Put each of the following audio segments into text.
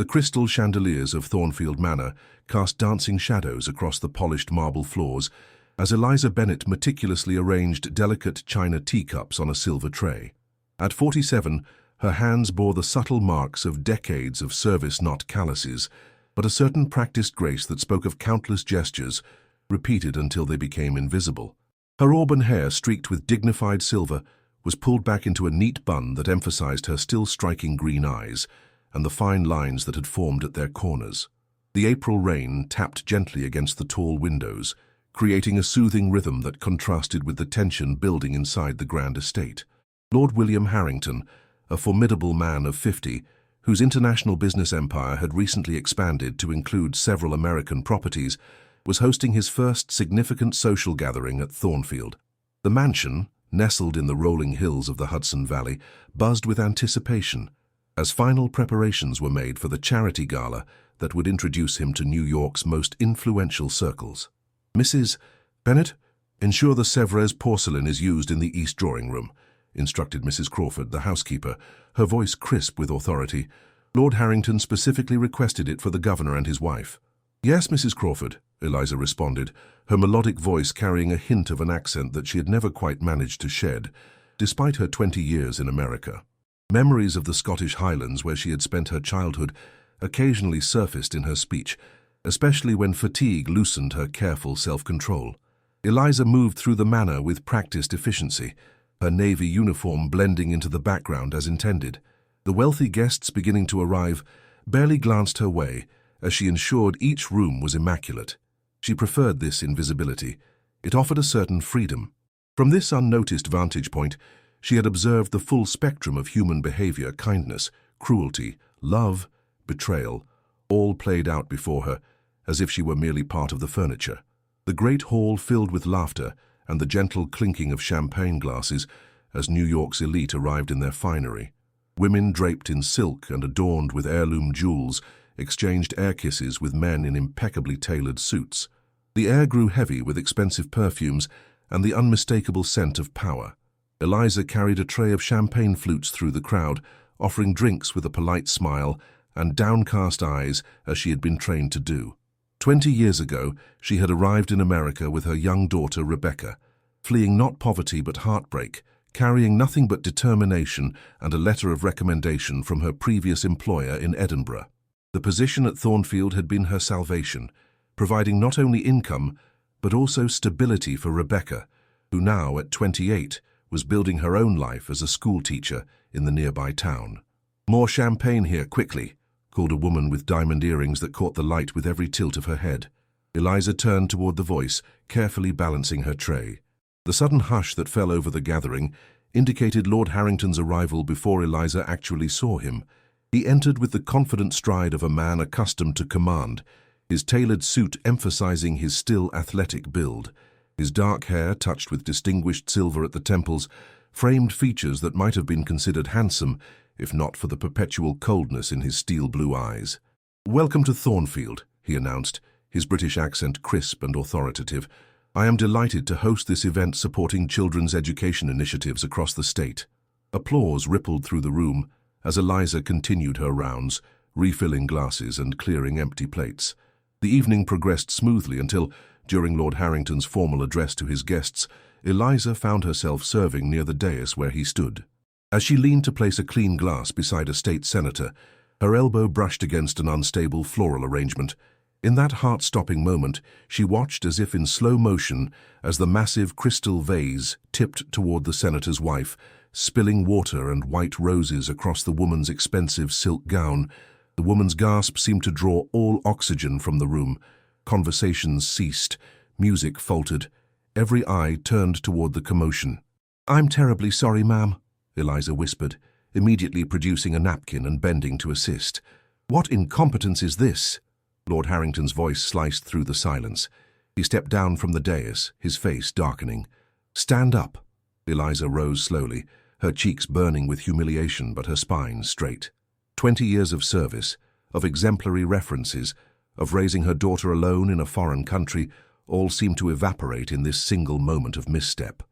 The crystal chandeliers of Thornfield Manor cast dancing shadows across the polished marble floors as Eliza Bennet meticulously arranged delicate china teacups on a silver tray. At 47, her hands bore the subtle marks of decades of service, not calluses, but a certain practiced grace that spoke of countless gestures, repeated until they became invisible. Her auburn hair, streaked with dignified silver, was pulled back into a neat bun that emphasized her still striking green eyes and the fine lines that had formed at their corners. The April rain tapped gently against the tall windows, creating a soothing rhythm that contrasted with the tension building inside the grand estate. Lord William Harrington, a formidable man of 50, whose international business empire had recently expanded to include several American properties, was hosting his first significant social gathering at Thornfield. The mansion, nestled in the rolling hills of the Hudson Valley, buzzed with anticipation as final preparations were made for the charity gala that would introduce him to New York's most influential circles. "Mrs. Bennet, ensure the Sèvres porcelain is used in the east drawing room," instructed Mrs. Crawford, the housekeeper, her voice crisp with authority. "Lord Harrington specifically requested it for the governor and his wife." "Yes, Mrs. Crawford," Eliza responded, her melodic voice carrying a hint of an accent that she had never quite managed to shed, despite her 20 years in America. Memories of the Scottish Highlands, where she had spent her childhood, occasionally surfaced in her speech, especially when fatigue loosened her careful self-control. Eliza moved through the manor with practiced efficiency, her navy uniform blending into the background as intended. The wealthy guests beginning to arrive barely glanced her way as she ensured each room was immaculate. She preferred this invisibility. It offered a certain freedom. From this unnoticed vantage point, she had observed the full spectrum of human behavior: kindness, cruelty, love, betrayal, all played out before her as if she were merely part of the furniture. The great hall filled with laughter and the gentle clinking of champagne glasses as New York's elite arrived in their finery. Women draped in silk and adorned with heirloom jewels exchanged air kisses with men in impeccably tailored suits. The air grew heavy with expensive perfumes and the unmistakable scent of power. Eliza carried a tray of champagne flutes through the crowd, offering drinks with a polite smile and downcast eyes as she had been trained to do. 20 years ago, she had arrived in America with her young daughter Rebecca, fleeing not poverty but heartbreak, carrying nothing but determination and a letter of recommendation from her previous employer in Edinburgh. The position at Thornfield had been her salvation, providing not only income but also stability for Rebecca, who now, at 28, was building her own life as a schoolteacher in the nearby town. "More champagne here, quickly," called a woman with diamond earrings that caught the light with every tilt of her head. Eliza turned toward the voice, carefully balancing her tray. The sudden hush that fell over the gathering indicated Lord Harrington's arrival before Eliza actually saw him. He entered with the confident stride of a man accustomed to command, his tailored suit emphasizing his still athletic build. His dark hair, touched with distinguished silver at the temples, framed features that might have been considered handsome if not for the perpetual coldness in his steel-blue eyes. "Welcome to Thornfield," he announced, his British accent crisp and authoritative. "I am delighted to host this event supporting children's education initiatives across the state." Applause rippled through the room as Eliza continued her rounds, refilling glasses and clearing empty plates. The evening progressed smoothly until, during Lord Harrington's formal address to his guests, Eliza found herself serving near the dais where he stood. As she leaned to place a clean glass beside a state senator, her elbow brushed against an unstable floral arrangement. In that heart-stopping moment, she watched as if in slow motion as the massive crystal vase tipped toward the senator's wife, spilling water and white roses across the woman's expensive silk gown. The woman's gasp seemed to draw all oxygen from the room. Conversations ceased, music faltered, every eye turned toward the commotion. "I'm terribly sorry, ma'am," Eliza whispered, immediately producing a napkin and bending to assist. "What incompetence is this?" Lord Harrington's voice sliced through the silence. He stepped down from the dais, his face darkening. "Stand up." Eliza rose slowly, her cheeks burning with humiliation but her spine straight. 20 years of service, of exemplary references, of raising her daughter alone in a foreign country, all seemed to evaporate in this single moment of misstep.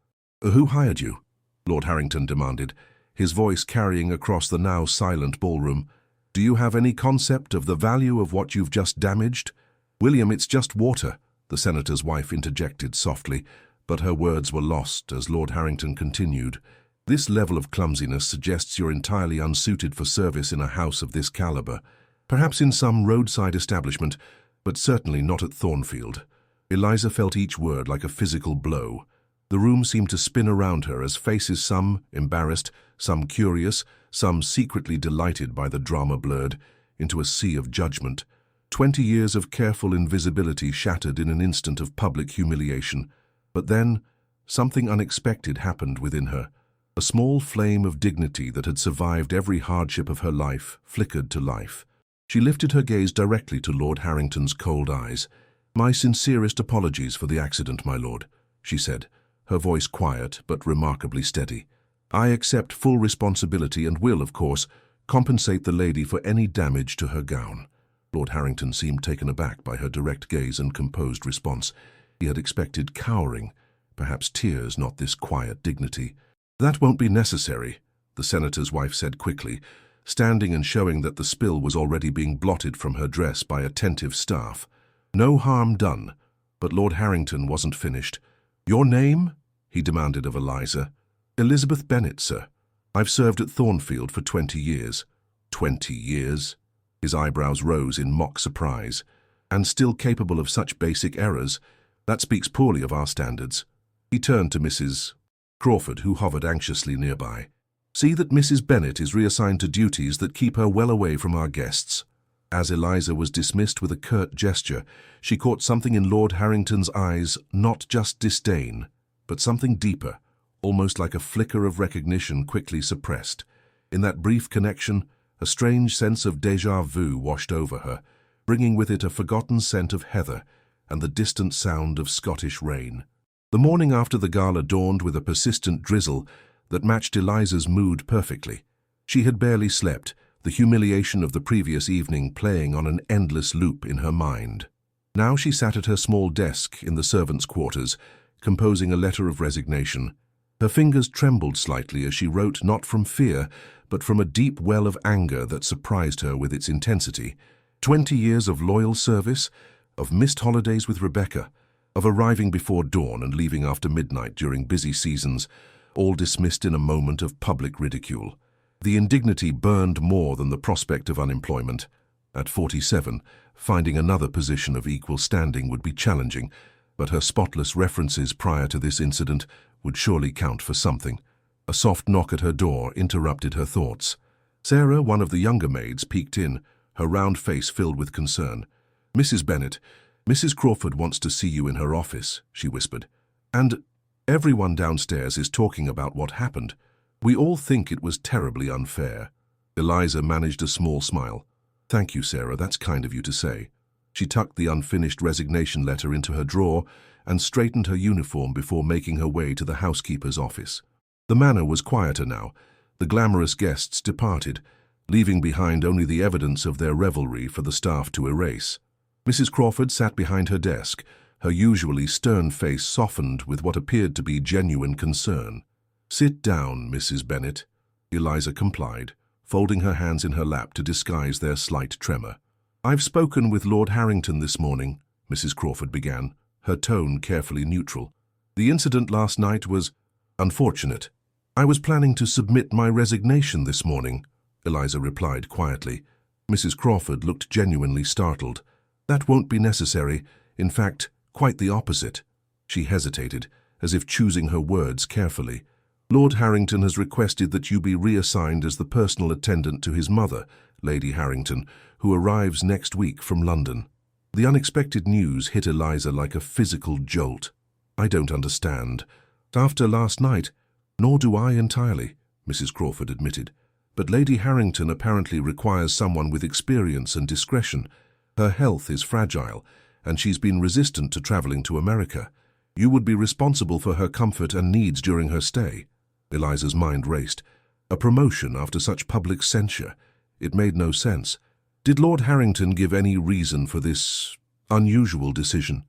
"Who hired you?" Lord Harrington demanded, his voice carrying across the now silent ballroom. Do you have any concept of the value of what you've just damaged? William, it's just water, the senator's wife interjected softly, but her words were lost as Lord Harrington continued. This level of clumsiness suggests you're entirely unsuited for service in a house of this caliber. Perhaps in some roadside establishment, but certainly not at Thornfield. Eliza felt each word like a physical blow. The room seemed to spin around her as faces, some embarrassed, some curious, some secretly delighted by the drama blurred, into a sea of judgment. 20 years of careful invisibility shattered in an instant of public humiliation. But then, something unexpected happened within her. A small flame of dignity that had survived every hardship of her life flickered to life. She lifted her gaze directly to Lord Harrington's cold eyes. "My sincerest apologies for the accident, my lord," she said, her voice quiet but remarkably steady. "I accept full responsibility and will, of course, compensate the lady for any damage to her gown." Lord Harrington seemed taken aback by her direct gaze and composed response. He had expected cowering, perhaps tears, not this quiet dignity. "That won't be necessary," the senator's wife said quickly, standing and showing that the spill was already being blotted from her dress by attentive staff. "No harm done." But Lord Harrington wasn't finished. "Your name?" he demanded of Eliza. "Elizabeth Bennet, sir. I've served at Thornfield for 20 years. 20 years? His eyebrows rose in mock surprise. "And still capable of such basic errors? That speaks poorly of our standards." He turned to Mrs. Crawford, who hovered anxiously nearby. "See that Mrs. Bennet is reassigned to duties that keep her well away from our guests." As Eliza was dismissed with a curt gesture, she caught something in Lord Harrington's eyes, not just disdain, but something deeper, almost like a flicker of recognition quickly suppressed. In that brief connection, a strange sense of déjà vu washed over her, bringing with it a forgotten scent of heather and the distant sound of Scottish rain. The morning after the gala dawned with a persistent drizzle that matched Eliza's mood perfectly. She had barely slept, the humiliation of the previous evening playing on an endless loop in her mind. Now she sat at her small desk in the servants' quarters, composing a letter of resignation. Her fingers trembled slightly as she wrote, not from fear, but from a deep well of anger that surprised her with its intensity. 20 years of loyal service, of missed holidays with Rebecca, of arriving before dawn and leaving after midnight during busy seasons, all dismissed in a moment of public ridicule. The indignity burned more than the prospect of unemployment. At 47, finding another position of equal standing would be challenging, but her spotless references prior to this incident would surely count for something. A soft knock at her door interrupted her thoughts. Sarah, one of the younger maids, peeked in, her round face filled with concern. "Mrs. Bennet, Mrs. Crawford wants to see you in her office," she whispered. "And everyone downstairs is talking about what happened. We all think it was terribly unfair." Eliza managed a small smile. "Thank you, Sarah, that's kind of you to say." She tucked the unfinished resignation letter into her drawer and straightened her uniform before making her way to the housekeeper's office. The manor was quieter now. The glamorous guests departed, leaving behind only the evidence of their revelry for the staff to erase. Mrs. Crawford sat behind her desk, her usually stern face softened with what appeared to be genuine concern. "Sit down, Mrs. Bennet." Eliza complied, folding her hands in her lap to disguise their slight tremor. "I've spoken with Lord Harrington this morning," Mrs. Crawford began, her tone carefully neutral. "The incident last night was unfortunate. I was planning to submit my resignation this morning," Eliza replied quietly. Mrs. Crawford looked genuinely startled. "That won't be necessary. In fact, quite the opposite." She hesitated, as if choosing her words carefully. "Lord Harrington has requested that you be reassigned as the personal attendant to his mother, Lady Harrington, who arrives next week from London." The unexpected news hit Eliza like a physical jolt. "I don't understand. After last night, nor do I entirely," Mrs. Crawford admitted. "But Lady Harrington apparently requires someone with experience and discretion. Her health is fragile, and she's been resistant to traveling to America. You would be responsible for her comfort and needs during her stay." Eliza's mind raced. A promotion after such public censure? It made no sense. Did Lord Harrington give any reason for this unusual decision?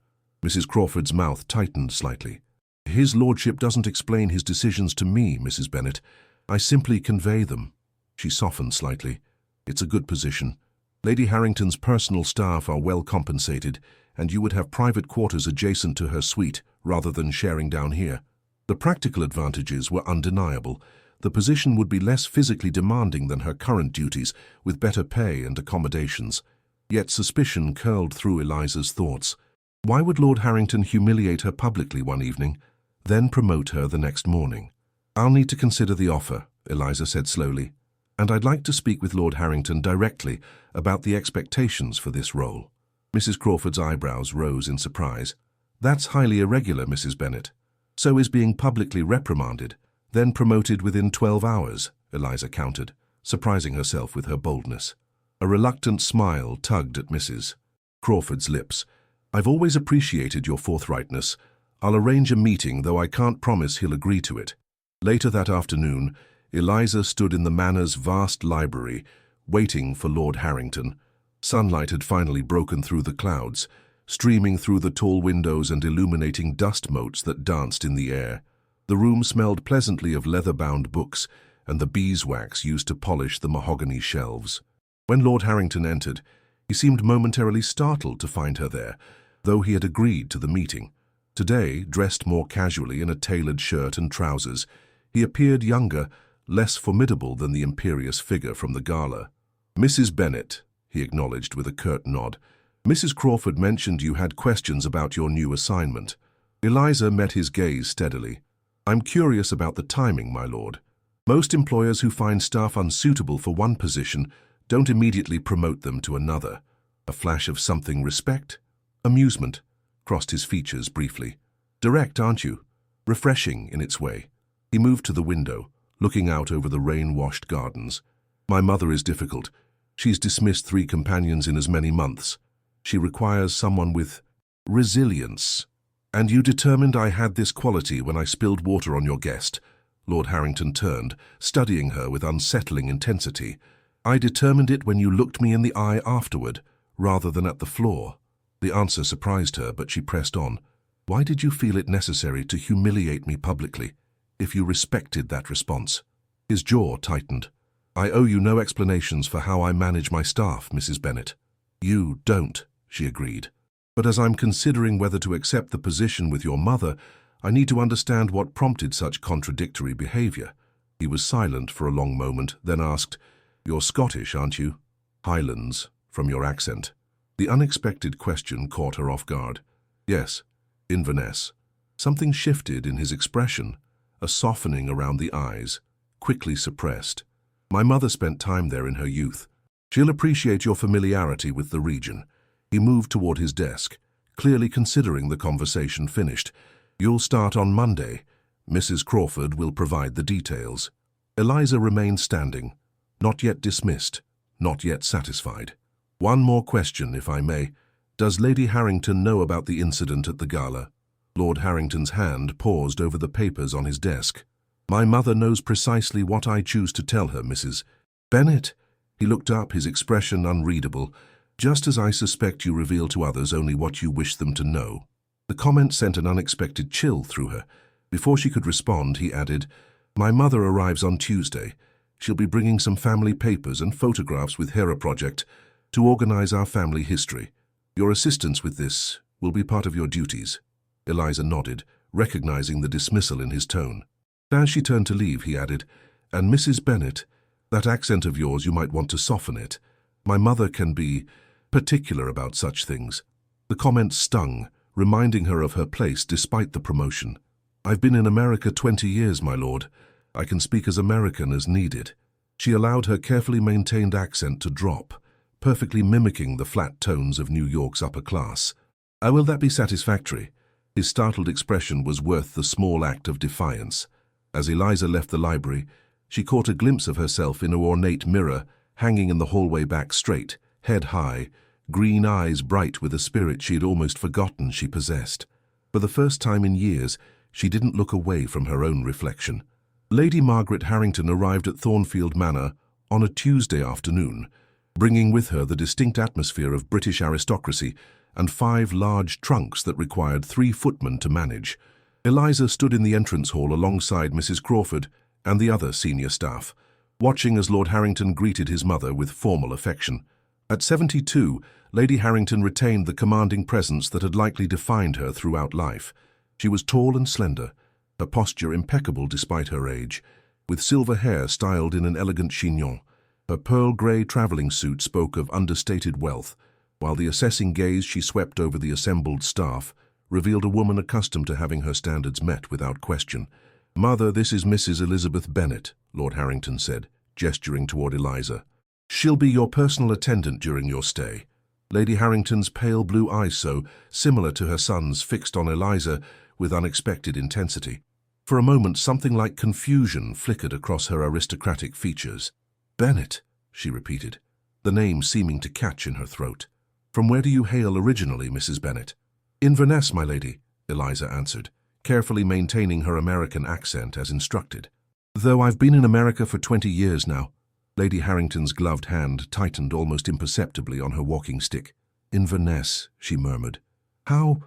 Mrs. Crawford's mouth tightened slightly. "His lordship doesn't explain his decisions to me, Mrs. Bennet. I simply convey them." She softened slightly. It's a good position. Lady Harrington's personal staff are well compensated, and you would have private quarters adjacent to her suite rather than sharing down here. The practical advantages were undeniable. The position would be less physically demanding than her current duties, with better pay and accommodations. Yet suspicion curled through Eliza's thoughts. Why would Lord Harrington humiliate her publicly one evening, then promote her the next morning? "I'll need to consider the offer," Eliza said slowly, "and I'd like to speak with Lord Harrington directly about the expectations for this role." Mrs. Crawford's eyebrows rose in surprise. "That's highly irregular, Mrs. Bennet. So is being publicly reprimanded, then promoted within 12 hours, Eliza countered, surprising herself with her boldness. A reluctant smile tugged at Mrs. Crawford's lips. "I've always appreciated your forthrightness. I'll arrange a meeting, though I can't promise he'll agree to it." Later that afternoon, Eliza stood in the Manor's vast library, waiting for Lord Harrington. Sunlight had finally broken through the clouds, streaming through the tall windows and illuminating dust motes that danced in the air. The room smelled pleasantly of leather-bound books and the beeswax used to polish the mahogany shelves. When Lord Harrington entered, he seemed momentarily startled to find her there, though he had agreed to the meeting. Today, dressed more casually in a tailored shirt and trousers, he appeared younger, less formidable than the imperious figure from the gala. "Mrs. Bennet," he acknowledged with a curt nod, "Mrs. Crawford mentioned you had questions about your new assignment." Eliza met his gaze steadily. "I'm curious about the timing, my lord. Most employers who find staff unsuitable for one position don't immediately promote them to another." A flash of something respect? Amusement crossed his features briefly. "Direct, aren't you? Refreshing in its way." He moved to the window, looking out over the rain-washed gardens. "My mother is difficult. She's dismissed 3 companions in as many months. She requires someone with resilience. And you determined I had this quality when I spilled water on your guest." Lord Harrington turned, studying her with unsettling intensity. "I determined it when you looked me in the eye afterward, rather than at the floor." The answer surprised her, but she pressed on. "Why did you feel it necessary to humiliate me publicly, if you respected that response?" His jaw tightened. "I owe you no explanations for how I manage my staff, Mrs. Bennet." "You don't," she agreed. "But as I'm considering whether to accept the position with your mother, I need to understand what prompted such contradictory behavior." He was silent for a long moment, then asked, "You're Scottish, aren't you?" "Highlands, from your accent." The unexpected question caught her off guard. "Yes, Inverness." Something shifted in his expression, a softening around the eyes, quickly suppressed. "My mother spent time there in her youth. She'll appreciate your familiarity with the region." He moved toward his desk, clearly considering the conversation finished. "You'll start on Monday. Mrs. Crawford will provide the details." Eliza remained standing, not yet dismissed, not yet satisfied. "One more question, if I may. Does Lady Harrington know about the incident at the gala?" Lord Harrington's hand paused over the papers on his desk. "My mother knows precisely what I choose to tell her, Mrs. Bennet." He looked up, his expression unreadable. "Just as I suspect you reveal to others only what you wish them to know." The comment sent an unexpected chill through her. Before she could respond, he added, "My mother arrives on Tuesday. She'll be bringing some family papers and photographs with Hera Project to organize our family history. Your assistance with this will be part of your duties." Eliza nodded, recognizing the dismissal in his tone. As she turned to leave, he added, "And Mrs. Bennet, that accent of yours, you might want to soften it. My mother can be particular about such things." The comment stung, reminding her of her place despite the promotion. "I've been in America 20 years, my lord. I can speak as American as needed." She allowed her carefully maintained accent to drop, perfectly mimicking the flat tones of New York's upper class. "Will that be satisfactory?" His startled expression was worth the small act of defiance. As Eliza left the library, she caught a glimpse of herself in an ornate mirror, hanging in the hallway back straight, head high, green eyes bright with a spirit she had almost forgotten she possessed. For the first time in years, she didn't look away from her own reflection. Lady Margaret Harrington arrived at Thornfield Manor on a Tuesday afternoon, bringing with her the distinct atmosphere of British aristocracy and 5 large trunks that required 3 footmen to manage. Eliza stood in the entrance hall alongside Mrs. Crawford and the other senior staff. watching as Lord Harrington greeted his mother with formal affection. At 72, Lady Harrington retained the commanding presence that had likely defined her throughout life. She was tall and slender, her posture impeccable despite her age, with silver hair styled in an elegant chignon. Her pearl-grey travelling suit spoke of understated wealth, while the assessing gaze she swept over the assembled staff revealed a woman accustomed to having her standards met without question. "Mother, this is Mrs. Elizabeth Bennet," Lord Harrington said, gesturing toward Eliza. "She'll be your personal attendant during your stay." Lady Harrington's pale blue eyes, so similar to her son's, fixed on Eliza with unexpected intensity. For a moment, something like confusion flickered across her aristocratic features. "Bennet," she repeated, the name seeming to catch in her throat. "From where do you hail originally, Mrs. Bennet?" "Inverness, my lady," Eliza answered, carefully maintaining her American accent as instructed. "Though I've been in America for 20 years now." Lady Harrington's gloved hand tightened almost imperceptibly on her walking stick. "Inverness," she murmured. "How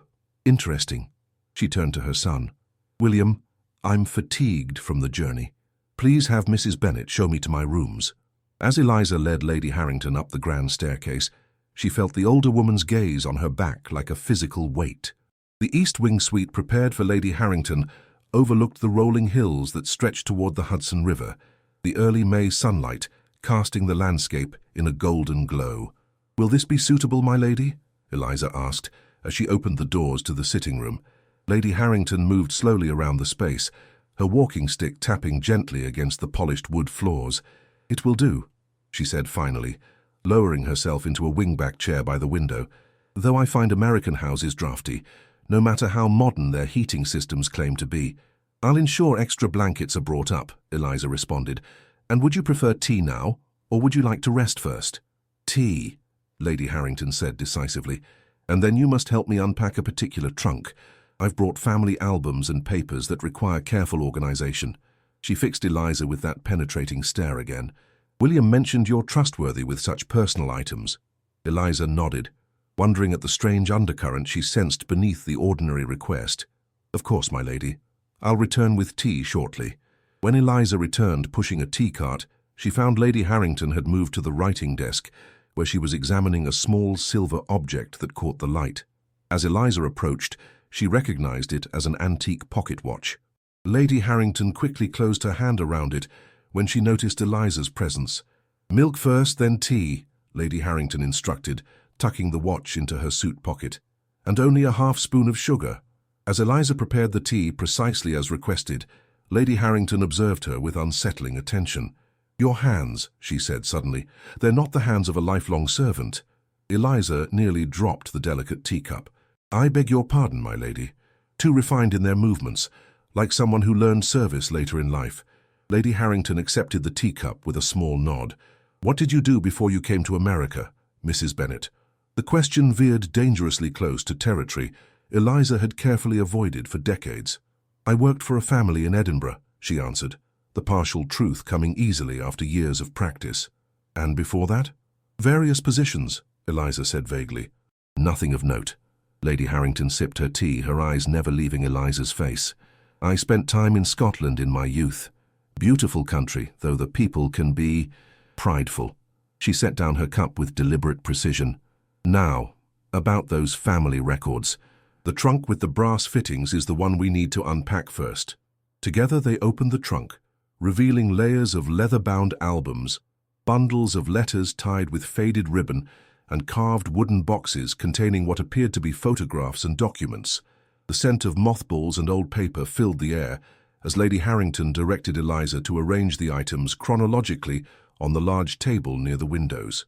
interesting." She turned to her son. "William, I'm fatigued from the journey. Please have Mrs. Bennet show me to my rooms." As Eliza led Lady Harrington up the grand staircase, she felt the older woman's gaze on her back like a physical weight. The East Wing suite prepared for Lady Harrington overlooked the rolling hills that stretched toward the Hudson River, the early May sunlight casting the landscape in a golden glow. "Will this be suitable, my lady?" Eliza asked as she opened the doors to the sitting room. Lady Harrington moved slowly around the space, her walking stick tapping gently against the polished wood floors. "It will do," she said finally, lowering herself into a wing-back chair by the window. "Though I find American houses drafty, no matter how modern their heating systems claim to be." "I'll ensure extra blankets are brought up," Eliza responded. "And would you prefer tea now, or would you like to rest first?" "Tea," Lady Harrington said decisively. "And then you must help me unpack a particular trunk. I've brought family albums and papers that require careful organization." She fixed Eliza with that penetrating stare again. "William mentioned you're trustworthy with such personal items." Eliza nodded, wondering at the strange undercurrent she sensed beneath the ordinary request. "Of course, my lady. I'll return with tea shortly." When Eliza returned pushing a tea cart, she found Lady Harrington had moved to the writing desk, where she was examining a small silver object that caught the light. As Eliza approached, she recognized it as an antique pocket watch. Lady Harrington quickly closed her hand around it when she noticed Eliza's presence. "Milk first, then tea," Lady Harrington instructed, tucking the watch into her suit pocket. "And only a half-spoon of sugar." As Eliza prepared the tea precisely as requested, Lady Harrington observed her with unsettling attention. "Your hands," she said suddenly. "They're not the hands of a lifelong servant." Eliza nearly dropped the delicate teacup. "I beg your pardon, my lady. Too refined in their movements, like someone who learned service later in life." Lady Harrington accepted the teacup with a small nod. "What did you do before you came to America, Mrs. Bennet?" The question veered dangerously close to territory Eliza had carefully avoided for decades. "I worked for a family in Edinburgh," she answered, the partial truth coming easily after years of practice. "And before that?" "Various positions," Eliza said vaguely. "Nothing of note." Lady Harrington sipped her tea, her eyes never leaving Eliza's face. "I spent time in Scotland in my youth. Beautiful country, though the people can be prideful." She set down her cup with deliberate precision. "Now, about those family records. The trunk with the brass fittings is the one we need to unpack first." Together they opened the trunk, revealing layers of leather-bound albums, bundles of letters tied with faded ribbon, and carved wooden boxes containing what appeared to be photographs and documents. The scent of mothballs and old paper filled the air as Lady Harrington directed Eliza to arrange the items chronologically on the large table near the windows.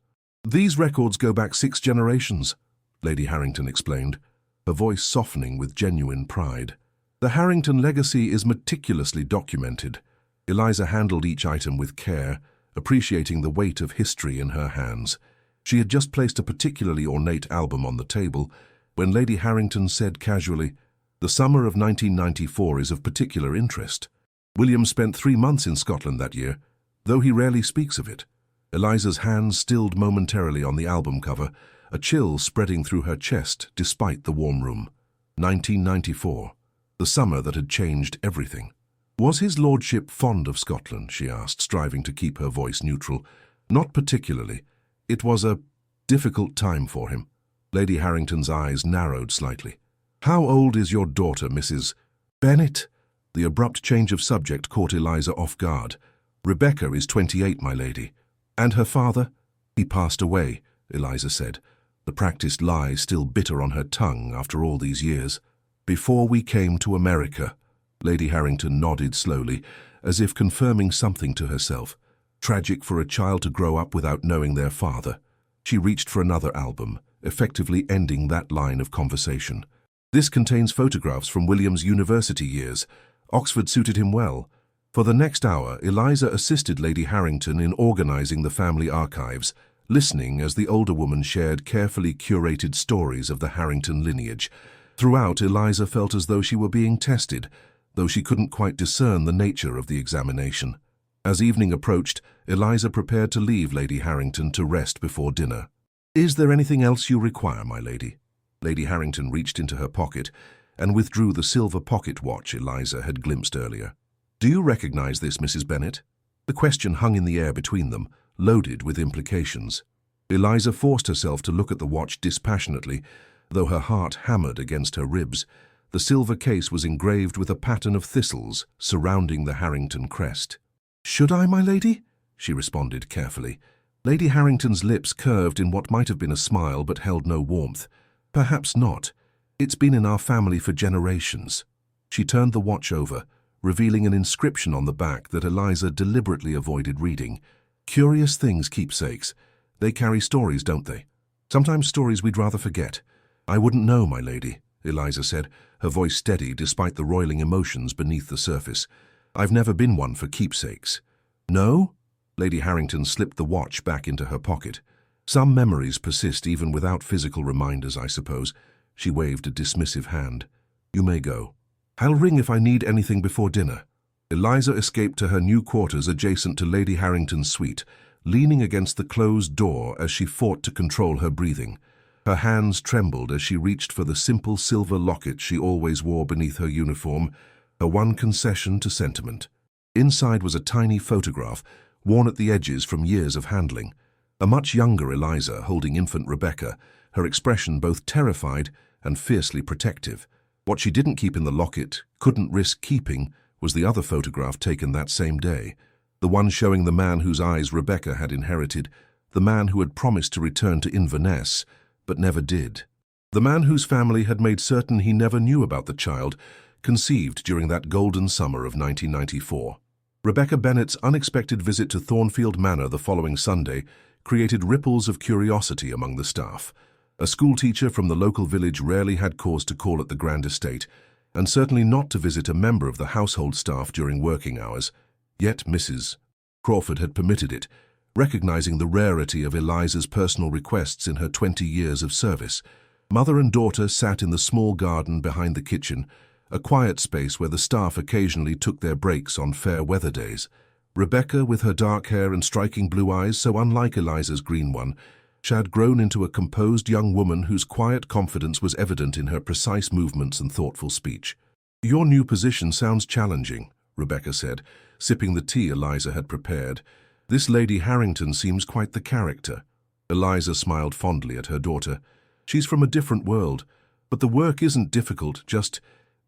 "These records go back 6 generations," Lady Harrington explained, her voice softening with genuine pride. "The Harrington legacy is meticulously documented." Eliza handled each item with care, appreciating the weight of history in her hands. She had just placed a particularly ornate album on the table when Lady Harrington said casually, "The summer of 1994 is of particular interest. William spent 3 months in Scotland that year, though he rarely speaks of it." Eliza's hands stilled momentarily on the album cover, a chill spreading through her chest despite the warm room. 1994, the summer that had changed everything. Was his lordship fond of Scotland, she asked, striving to keep her voice neutral. Not particularly. It was a difficult time for him. Lady Harrington's eyes narrowed slightly. How old is your daughter, Mrs. Bennet? The abrupt change of subject caught Eliza off guard. Rebecca is 28, my lady. And her father? He passed away, Eliza said, the practiced lie still bitter on her tongue after all these years. Before we came to America. Lady Harrington nodded slowly, as if confirming something to herself. Tragic for a child to grow up without knowing their father. She reached for another album, effectively ending that line of conversation. This contains photographs from William's university years. Oxford suited him well. For the next hour, Eliza assisted Lady Harrington in organizing the family archives, listening as the older woman shared carefully curated stories of the Harrington lineage. Throughout, Eliza felt as though she were being tested, though she couldn't quite discern the nature of the examination. As evening approached, Eliza prepared to leave Lady Harrington to rest before dinner. "Is there anything else you require, my lady?" Lady Harrington reached into her pocket and withdrew the silver pocket watch Eliza had glimpsed earlier. "Do you recognize this, Mrs. Bennet?" The question hung in the air between them, loaded with implications. Eliza forced herself to look at the watch dispassionately, though her heart hammered against her ribs. The silver case was engraved with a pattern of thistles surrounding the Harrington crest. "Should I, my lady?" she responded carefully. Lady Harrington's lips curved in what might have been a smile but held no warmth. "Perhaps not. It's been in our family for generations." She turned the watch over, revealing an inscription on the back that Eliza deliberately avoided reading. "Curious things, keepsakes. They carry stories, don't they? Sometimes stories we'd rather forget." "I wouldn't know, my lady," Eliza said, her voice steady despite the roiling emotions beneath the surface. "I've never been one for keepsakes." "No?" Lady Harrington slipped the watch back into her pocket. "Some memories persist even without physical reminders, I suppose." She waved a dismissive hand. "You may go. I'll ring if I need anything before dinner." Eliza escaped to her new quarters adjacent to Lady Harrington's suite, leaning against the closed door as she fought to control her breathing. Her hands trembled as she reached for the simple silver locket she always wore beneath her uniform, her one concession to sentiment. Inside was a tiny photograph, worn at the edges from years of handling. A much younger Eliza holding infant Rebecca, her expression both terrified and fiercely protective. What she didn't keep in the locket, couldn't risk keeping, was the other photograph taken that same day, the one showing the man whose eyes Rebecca had inherited, the man who had promised to return to Inverness, but never did. The man whose family had made certain he never knew about the child, conceived during that golden summer of 1994. Rebecca Bennet's unexpected visit to Thornfield Manor the following Sunday created ripples of curiosity among the staff. A schoolteacher from the local village rarely had cause to call at the grand estate, and certainly not to visit a member of the household staff during working hours. Yet Mrs. Crawford had permitted it, recognizing the rarity of Eliza's personal requests in her 20 years of service. Mother and daughter sat in the small garden behind the kitchen, a quiet space where the staff occasionally took their breaks on fair weather days. Rebecca, with her dark hair and striking blue eyes so unlike Eliza's green one, she had grown into a composed young woman whose quiet confidence was evident in her precise movements and thoughtful speech. "Your new position sounds challenging," Rebecca said, sipping the tea Eliza had prepared. "This Lady Harrington seems quite the character." Eliza smiled fondly at her daughter. "She's from a different world, but the work isn't difficult, just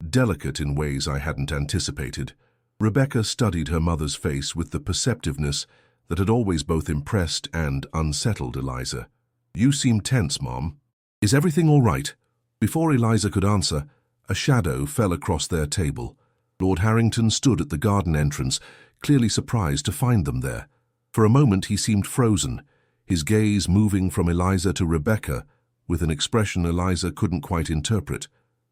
delicate in ways I hadn't anticipated." Rebecca studied her mother's face with the perceptiveness that had always both impressed and unsettled Eliza. "You seem tense, Mom. Is everything all right?" Before Eliza could answer, a shadow fell across their table. Lord Harrington stood at the garden entrance, clearly surprised to find them there. For a moment he seemed frozen, his gaze moving from Eliza to Rebecca, with an expression Eliza couldn't quite interpret.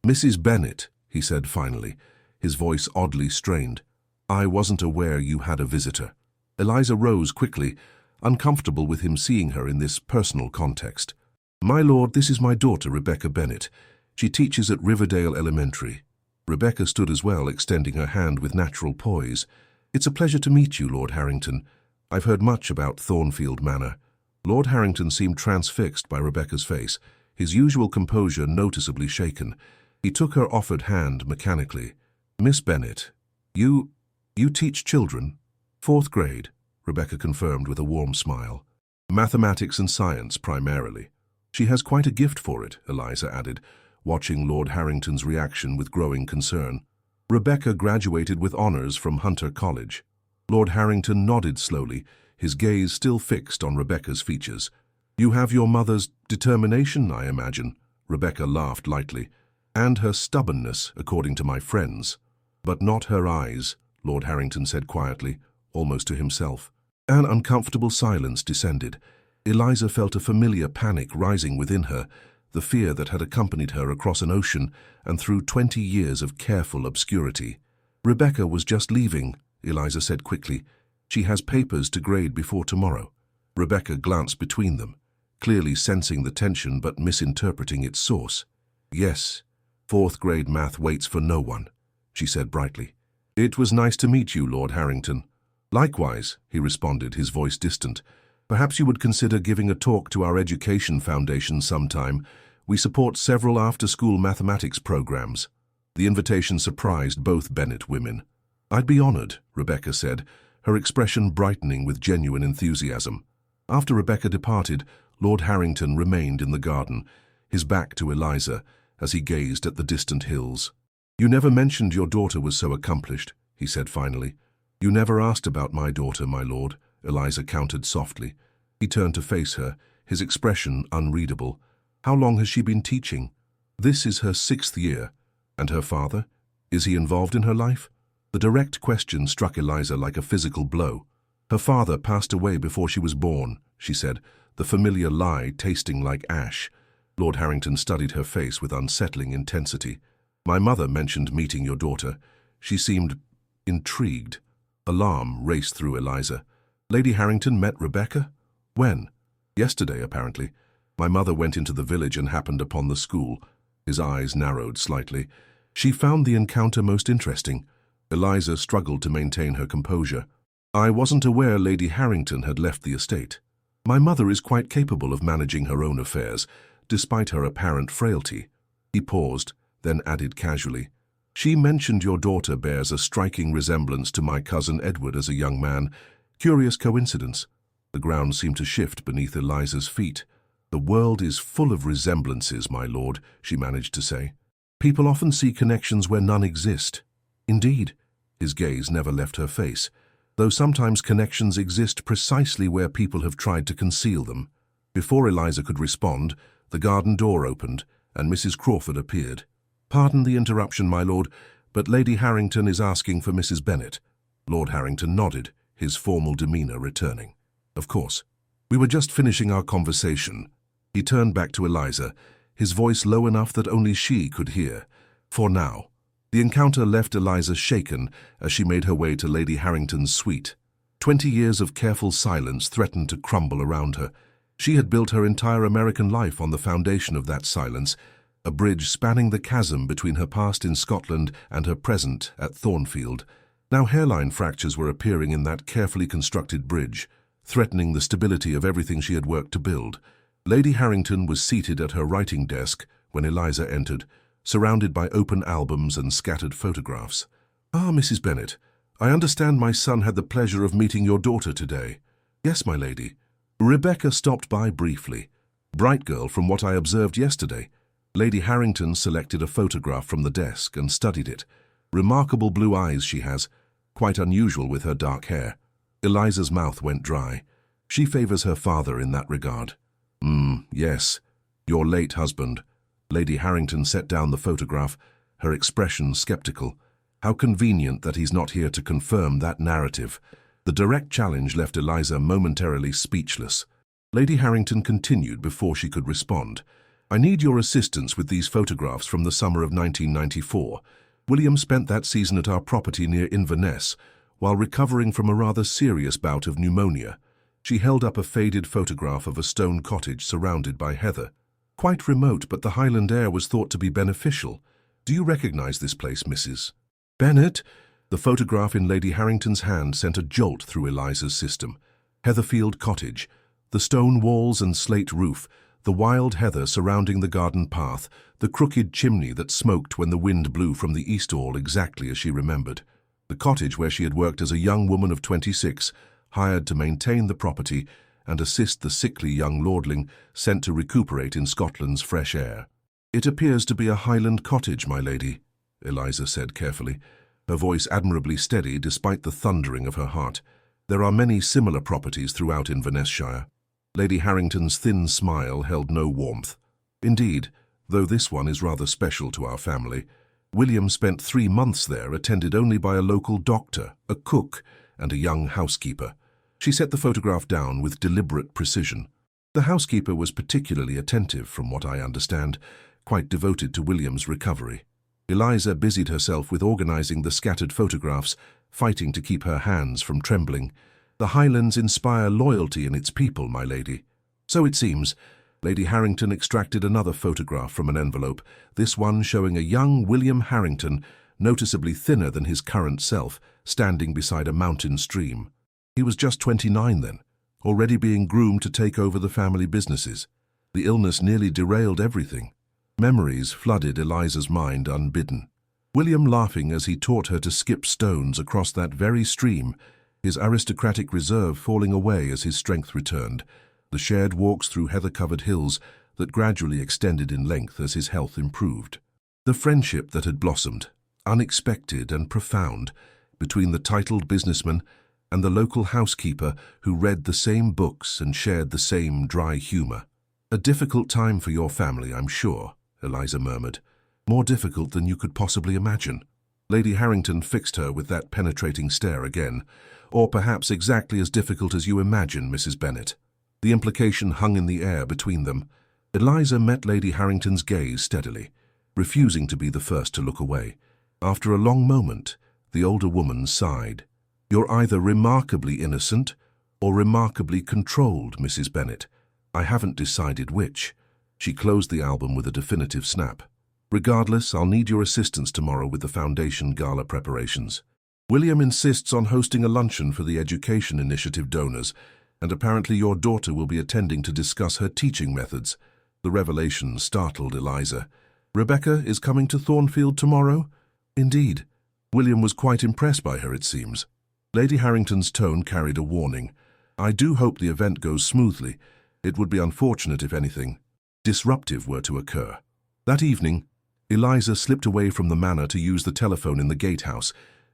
"Mrs. Bennet," he said finally, his voice oddly strained, "I wasn't aware you had a visitor." Eliza rose quickly, uncomfortable with him seeing her in this personal context. "My lord, this is my daughter, Rebecca Bennet. She teaches at Riverdale Elementary." Rebecca stood as well, extending her hand with natural poise. "It's a pleasure to meet you, Lord Harrington. I've heard much about Thornfield Manor." Lord Harrington seemed transfixed by Rebecca's face, his usual composure noticeably shaken. He took her offered hand mechanically. "Miss Bennet, you..." You teach children? 4th grade, Rebecca confirmed with a warm smile. Mathematics and science, primarily. She has quite a gift for it, Eliza added, watching Lord Harrington's reaction with growing concern. Rebecca graduated with honors from Hunter College. Lord Harrington nodded slowly, his gaze still fixed on Rebecca's features. You have your mother's determination, I imagine, Rebecca laughed lightly, and her stubbornness, according to my friends. But not her eyes, Lord Harrington said quietly, almost to himself. An uncomfortable silence descended. Eliza felt a familiar panic rising within her, the fear that had accompanied her across an ocean and through 20 years of careful obscurity. Rebecca was just leaving, Eliza said quickly. She has papers to grade before tomorrow. Rebecca glanced between them, clearly sensing the tension but misinterpreting its source. Yes, 4th grade math waits for no one, she said brightly. It was nice to meet you, Lord Harrington. Likewise, he responded, his voice distant. Perhaps you would consider giving a talk to our Education Foundation sometime. We support several after-school mathematics programs. The invitation surprised both Bennett women. I'd be honored, Rebecca said, her expression brightening with genuine enthusiasm. After Rebecca departed, Lord Harrington remained in the garden, his back to Eliza, as he gazed at the distant hills. You never mentioned your daughter was so accomplished, he said finally. You never asked about my daughter, my lord, Eliza countered softly. He turned to face her, his expression unreadable. How long has she been teaching? This is her 6th year. And her father? Is he involved in her life? The direct question struck Eliza like a physical blow. Her father passed away before she was born, she said, the familiar lie tasting like ash. Lord Harrington studied her face with unsettling intensity. My mother mentioned meeting your daughter. She seemed intrigued. Alarm raced through Eliza. Lady Harrington met Rebecca? When? Yesterday, apparently. My mother went into the village and happened upon the school. His eyes narrowed slightly. She found the encounter most interesting. Eliza struggled to maintain her composure. I wasn't aware Lady Harrington had left the estate. My mother is quite capable of managing her own affairs, despite her apparent frailty. He paused, then added casually, She mentioned your daughter bears a striking resemblance to my cousin Edward as a young man. Curious coincidence. The ground seemed to shift beneath Eliza's feet. The world is full of resemblances, my lord, she managed to say. People often see connections where none exist. Indeed, his gaze never left her face, though sometimes connections exist precisely where people have tried to conceal them. Before Eliza could respond, the garden door opened, and Mrs. Crawford appeared. Pardon the interruption, my lord, but Lady Harrington is asking for Mrs. Bennet. Lord Harrington nodded, his formal demeanour returning. Of course. We were just finishing our conversation. He turned back to Eliza, his voice low enough that only she could hear. For now. The encounter left Eliza shaken as she made her way to Lady Harrington's suite. 20 years of careful silence threatened to crumble around her. She had built her entire American life on the foundation of that silence, a bridge spanning the chasm between her past in Scotland and her present at Thornfield. Now hairline fractures were appearing in that carefully constructed bridge, threatening the stability of everything she had worked to build. Lady Harrington was seated at her writing desk when Eliza entered, surrounded by open albums and scattered photographs. Ah, Mrs. Bennet, I understand my son had the pleasure of meeting your daughter today. Yes, my lady. Rebecca stopped by briefly. Bright girl from what I observed yesterday. Lady Harrington selected a photograph from the desk and studied it. Remarkable blue eyes she has, quite unusual with her dark hair. Eliza's mouth went dry. She favors her father in that regard. Yes, your late husband. Lady Harrington set down the photograph, her expression skeptical. How convenient that he's not here to confirm that narrative. The direct challenge left Eliza momentarily speechless. Lady Harrington continued before she could respond. I need your assistance with these photographs from the summer of 1994. William spent that season at our property near Inverness, while recovering from a rather serious bout of pneumonia. She held up a faded photograph of a stone cottage surrounded by heather. Quite remote, but the Highland air was thought to be beneficial. Do you recognize this place, Mrs. Bennet? The photograph in Lady Harrington's hand sent a jolt through Eliza's system. Heatherfield Cottage, the stone walls and slate roof, the wild heather surrounding the garden path, the crooked chimney that smoked when the wind blew from the east all exactly as she remembered. The cottage where she had worked as a young woman of 26, hired to maintain the property and assist the sickly young lordling sent to recuperate in Scotland's fresh air. "It appears to be a Highland cottage, my lady," Eliza said carefully, her voice admirably steady despite the thundering of her heart. "There are many similar properties throughout Inverness-shire." Lady Harrington's thin smile held no warmth. "Indeed, though this one is rather special to our family. William spent 3 months there, attended only by a local doctor, a cook, and a young housekeeper." She set the photograph down with deliberate precision. "The housekeeper was particularly attentive, from what I understand, quite devoted to William's recovery." Eliza busied herself with organizing the scattered photographs, fighting to keep her hands from trembling. "The Highlands inspire loyalty in its people, my lady." "So it seems." Lady Harrington extracted another photograph from an envelope, this one showing a young William Harrington, noticeably thinner than his current self, standing beside a mountain stream. He was just 29 then, already being groomed to take over the family businesses. The illness nearly derailed everything. Memories flooded Eliza's mind unbidden. William laughing as he taught her to skip stones across that very stream, his aristocratic reserve falling away as his strength returned, the shared walks through heather-covered hills that gradually extended in length as his health improved. The friendship that had blossomed, unexpected and profound, between the titled businessman and the local housekeeper who read the same books and shared the same dry humor. "A difficult time for your family, I'm sure," Eliza murmured. "More difficult than you could possibly imagine." Lady Harrington fixed her with that penetrating stare again. "Or perhaps exactly as difficult as you imagine, Mrs. Bennet." The implication hung in the air between them. Eliza met Lady Harrington's gaze steadily, refusing to be the first to look away. After a long moment, the older woman sighed. "You're either remarkably innocent or remarkably controlled, Mrs. Bennet. I haven't decided which." She closed the album with a definitive snap. "Regardless, I'll need your assistance tomorrow with the Foundation Gala preparations. William insists on hosting a luncheon for the Education Initiative donors, and apparently your daughter will be attending to discuss her teaching methods." The revelation startled Eliza. "Rebecca is coming to Thornfield tomorrow?" "Indeed." William was quite impressed by her, it seems. Lady Harrington's tone carried a warning. "I do hope the event goes smoothly. It would be unfortunate if anything disruptive were to occur." That evening, Eliza slipped away from the manor to use the telephone in the gatehouse,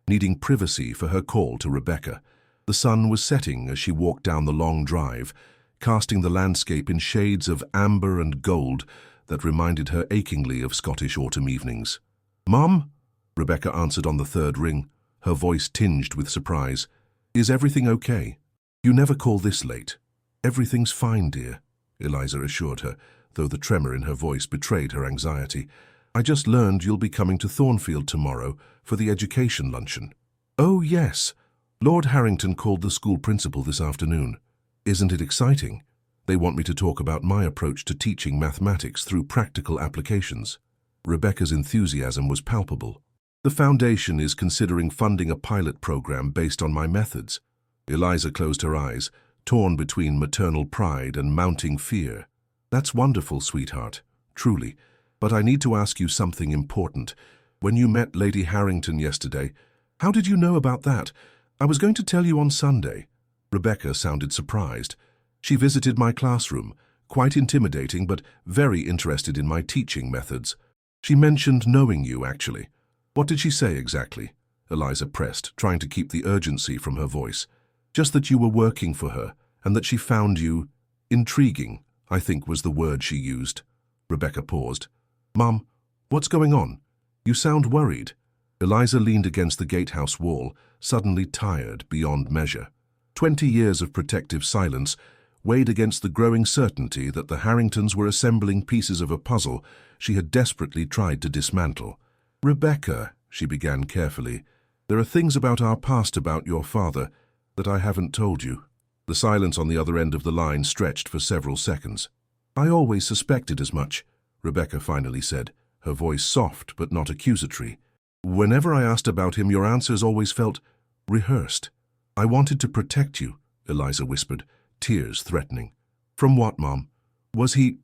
needing privacy for her call to Rebecca. The sun was setting as she walked down the long drive, casting the landscape in shades of amber and gold that reminded her achingly of Scottish autumn evenings. "Mum?" Rebecca answered on the third ring, her voice tinged with surprise. "Is everything okay? You never call this late." "Everything's fine, dear," Eliza assured her, though the tremor in her voice betrayed her anxiety. "I just learned you'll be coming to Thornfield tomorrow for the education luncheon." "Oh, yes. Lord Harrington called the school principal this afternoon. Isn't it exciting? They want me to talk about my approach to teaching mathematics through practical applications." Rebecca's enthusiasm was palpable. "The Foundation is considering funding a pilot program based on my methods." Eliza closed her eyes, torn between maternal pride and mounting fear. "That's wonderful, sweetheart, truly. But I need to ask you something important. When you met Lady Harrington yesterday, how did you know about that? I was going to tell you on Sunday." Rebecca sounded surprised. "She visited my classroom, quite intimidating but very interested in my teaching methods. She mentioned knowing you, actually." "What did she say exactly?" Eliza pressed, trying to keep the urgency from her voice. "Just that you were working for her, and that she found you intriguing, I think was the word she used." Rebecca paused. "Mum, what's going on? You sound worried." Eliza leaned against the gatehouse wall, suddenly tired beyond measure. 20 years of protective silence weighed against the growing certainty that the Harringtons were assembling pieces of a puzzle she had desperately tried to dismantle. "Rebecca," she began carefully, "there are things about our past about your father that I haven't told you." The silence on the other end of the line stretched for several seconds. "I always suspected as much," Rebecca finally said, her voice soft but not accusatory. "Whenever I asked about him, your answers always felt rehearsed." "I wanted to protect you," Eliza whispered, tears threatening. "From what, Mom? Was he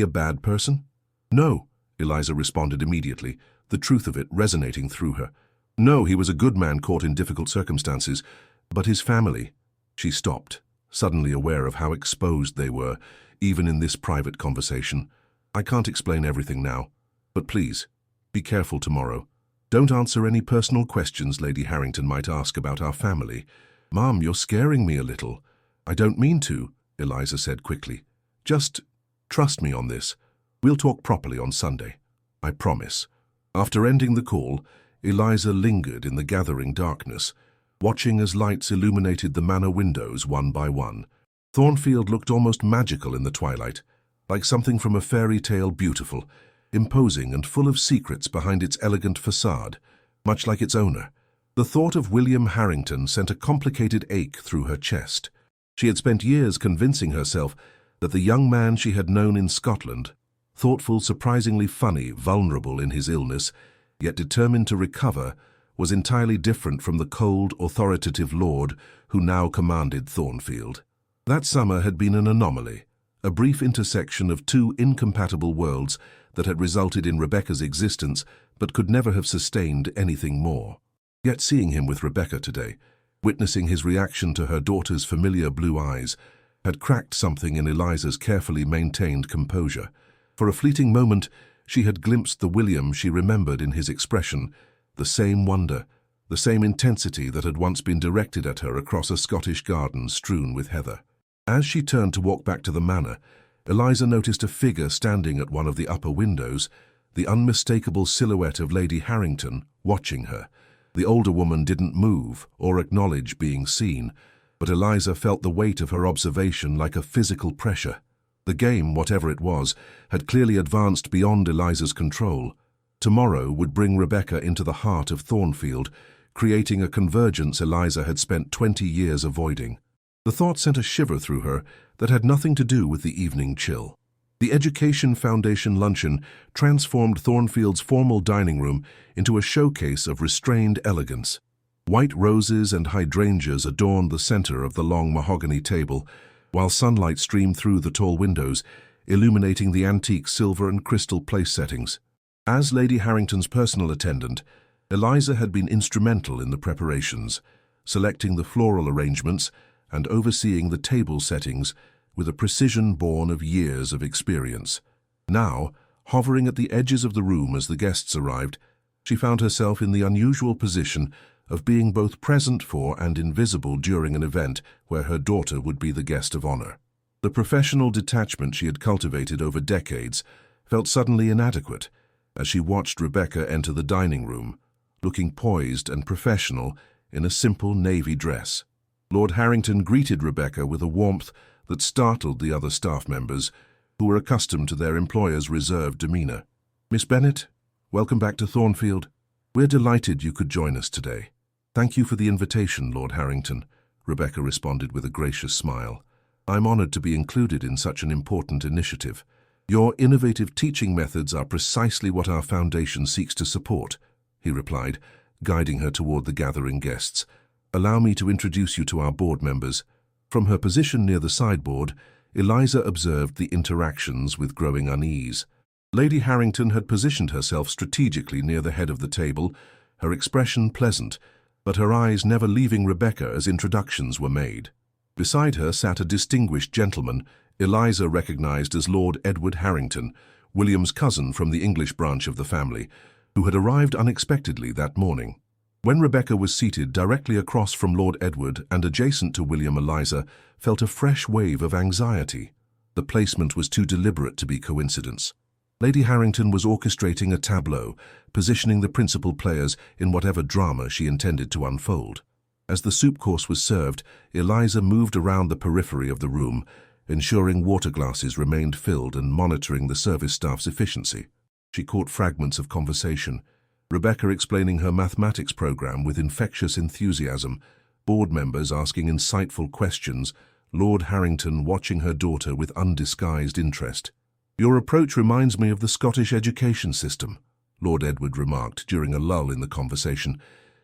a bad person?" "No," Eliza responded immediately, the truth of it resonating through her. No, he was a good man caught in difficult circumstances, but his family. She stopped, suddenly aware of how exposed they were, even in this private conversation. I can't explain everything now, but please, be careful tomorrow. Don't answer any personal questions Lady Harrington might ask about our family. Mom, you're scaring me a little. I don't mean to, Eliza said quickly. Just trust me on this. We'll talk properly on Sunday. I promise. After ending the call, Eliza lingered in the gathering darkness, watching as lights illuminated the manor windows one by one. Thornfield looked almost magical in the twilight, like something from a fairy tale, beautiful, imposing and full of secrets behind its elegant facade, much like its owner. The thought of William Harrington sent a complicated ache through her chest. She had spent years convincing herself that the young man she had known in Scotland, thoughtful, surprisingly funny, vulnerable in his illness, yet determined to recover, was entirely different from the cold, authoritative lord who now commanded Thornfield. That summer had been an anomaly, a brief intersection of two incompatible worlds that had resulted in Rebecca's existence but could never have sustained anything more. Yet seeing him with Rebecca today, witnessing his reaction to her daughter's familiar blue eyes, had cracked something in Eliza's carefully maintained composure. For a fleeting moment, she had glimpsed the William she remembered in his expression, the same wonder, the same intensity that had once been directed at her across a Scottish garden strewn with heather. As she turned to walk back to the manor, Eliza noticed a figure standing at one of the upper windows, the unmistakable silhouette of Lady Harrington, watching her. The older woman didn't move or acknowledge being seen, but Eliza felt the weight of her observation like a physical pressure. The game, whatever it was, had clearly advanced beyond Eliza's control. Tomorrow would bring Rebecca into the heart of Thornfield, creating a convergence Eliza had spent 20 years avoiding. The thought sent a shiver through her that had nothing to do with the evening chill. The Education Foundation luncheon transformed Thornfield's formal dining room into a showcase of restrained elegance. White roses and hydrangeas adorned the center of the long mahogany table, while sunlight streamed through the tall windows, illuminating the antique silver and crystal place settings. As Lady Harrington's personal attendant, Eliza had been instrumental in the preparations, selecting the floral arrangements and overseeing the table settings with a precision born of years of experience. Now, hovering at the edges of the room as the guests arrived, she found herself in the unusual position of being both present for and invisible during an event where her daughter would be the guest of honor. The professional detachment she had cultivated over decades felt suddenly inadequate as she watched Rebecca enter the dining room, looking poised and professional in a simple navy dress. Lord Harrington greeted Rebecca with a warmth that startled the other staff members, who were accustomed to their employer's reserved demeanor. "Miss Bennet, welcome back to Thornfield. We're delighted you could join us today." "Thank you for the invitation, Lord Harrington," Rebecca responded with a gracious smile. "I'm honored to be included in such an important initiative. Your innovative teaching methods are precisely what our foundation seeks to support," he replied, guiding her toward the gathering guests. "Allow me to introduce you to our board members." From her position near the sideboard, Eliza observed the interactions with growing unease. Lady Harrington had positioned herself strategically near the head of the table, her expression pleasant, but her eyes never leaving Rebecca as introductions were made. Beside her sat a distinguished gentleman, Eliza recognized as Lord Edward Harrington, William's cousin from the English branch of the family, who had arrived unexpectedly that morning. When Rebecca was seated directly across from Lord Edward and adjacent to William, Eliza felt a fresh wave of anxiety. The placement was too deliberate to be coincidence. Lady Harrington was orchestrating a tableau, positioning the principal players in whatever drama she intended to unfold. As the soup course was served, Eliza moved around the periphery of the room, ensuring water glasses remained filled and monitoring the service staff's efficiency. She caught fragments of conversation, Rebecca explaining her mathematics program with infectious enthusiasm, board members asking insightful questions, Lord Harrington watching her daughter with undisguised interest. "Your approach reminds me of the Scottish education system," Lord Edward remarked during a lull in the conversation.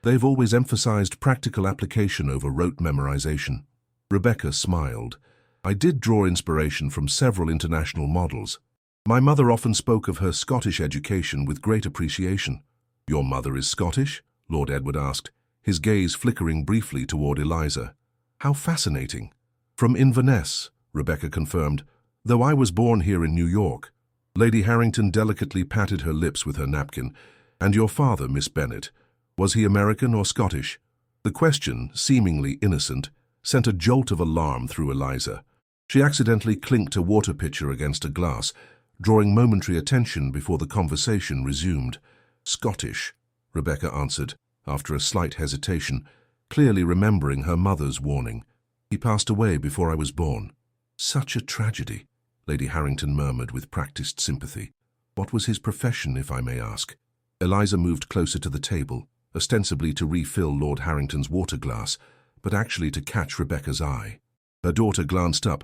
"They've always emphasized practical application over rote memorization." Rebecca smiled. "I did draw inspiration from several international models. My mother often spoke of her Scottish education with great appreciation." "Your mother is Scottish?" Lord Edward asked, his gaze flickering briefly toward Eliza. How fascinating. From Inverness, Rebecca confirmed, though I was born here in New York. Lady Harrington delicately patted her lips with her napkin. And your father, Miss Bennet, was he American or Scottish? The question, seemingly innocent, sent a jolt of alarm through Eliza. She accidentally clinked a water pitcher against a glass, drawing momentary attention before the conversation resumed. Scottish, Rebecca answered, after a slight hesitation, clearly remembering her mother's warning. He passed away before I was born. Such a tragedy, Lady Harrington murmured with practiced sympathy. What was his profession, if I may ask? Eliza moved closer to the table, ostensibly to refill Lord Harrington's water glass, but actually to catch Rebecca's eye. Her daughter glanced up,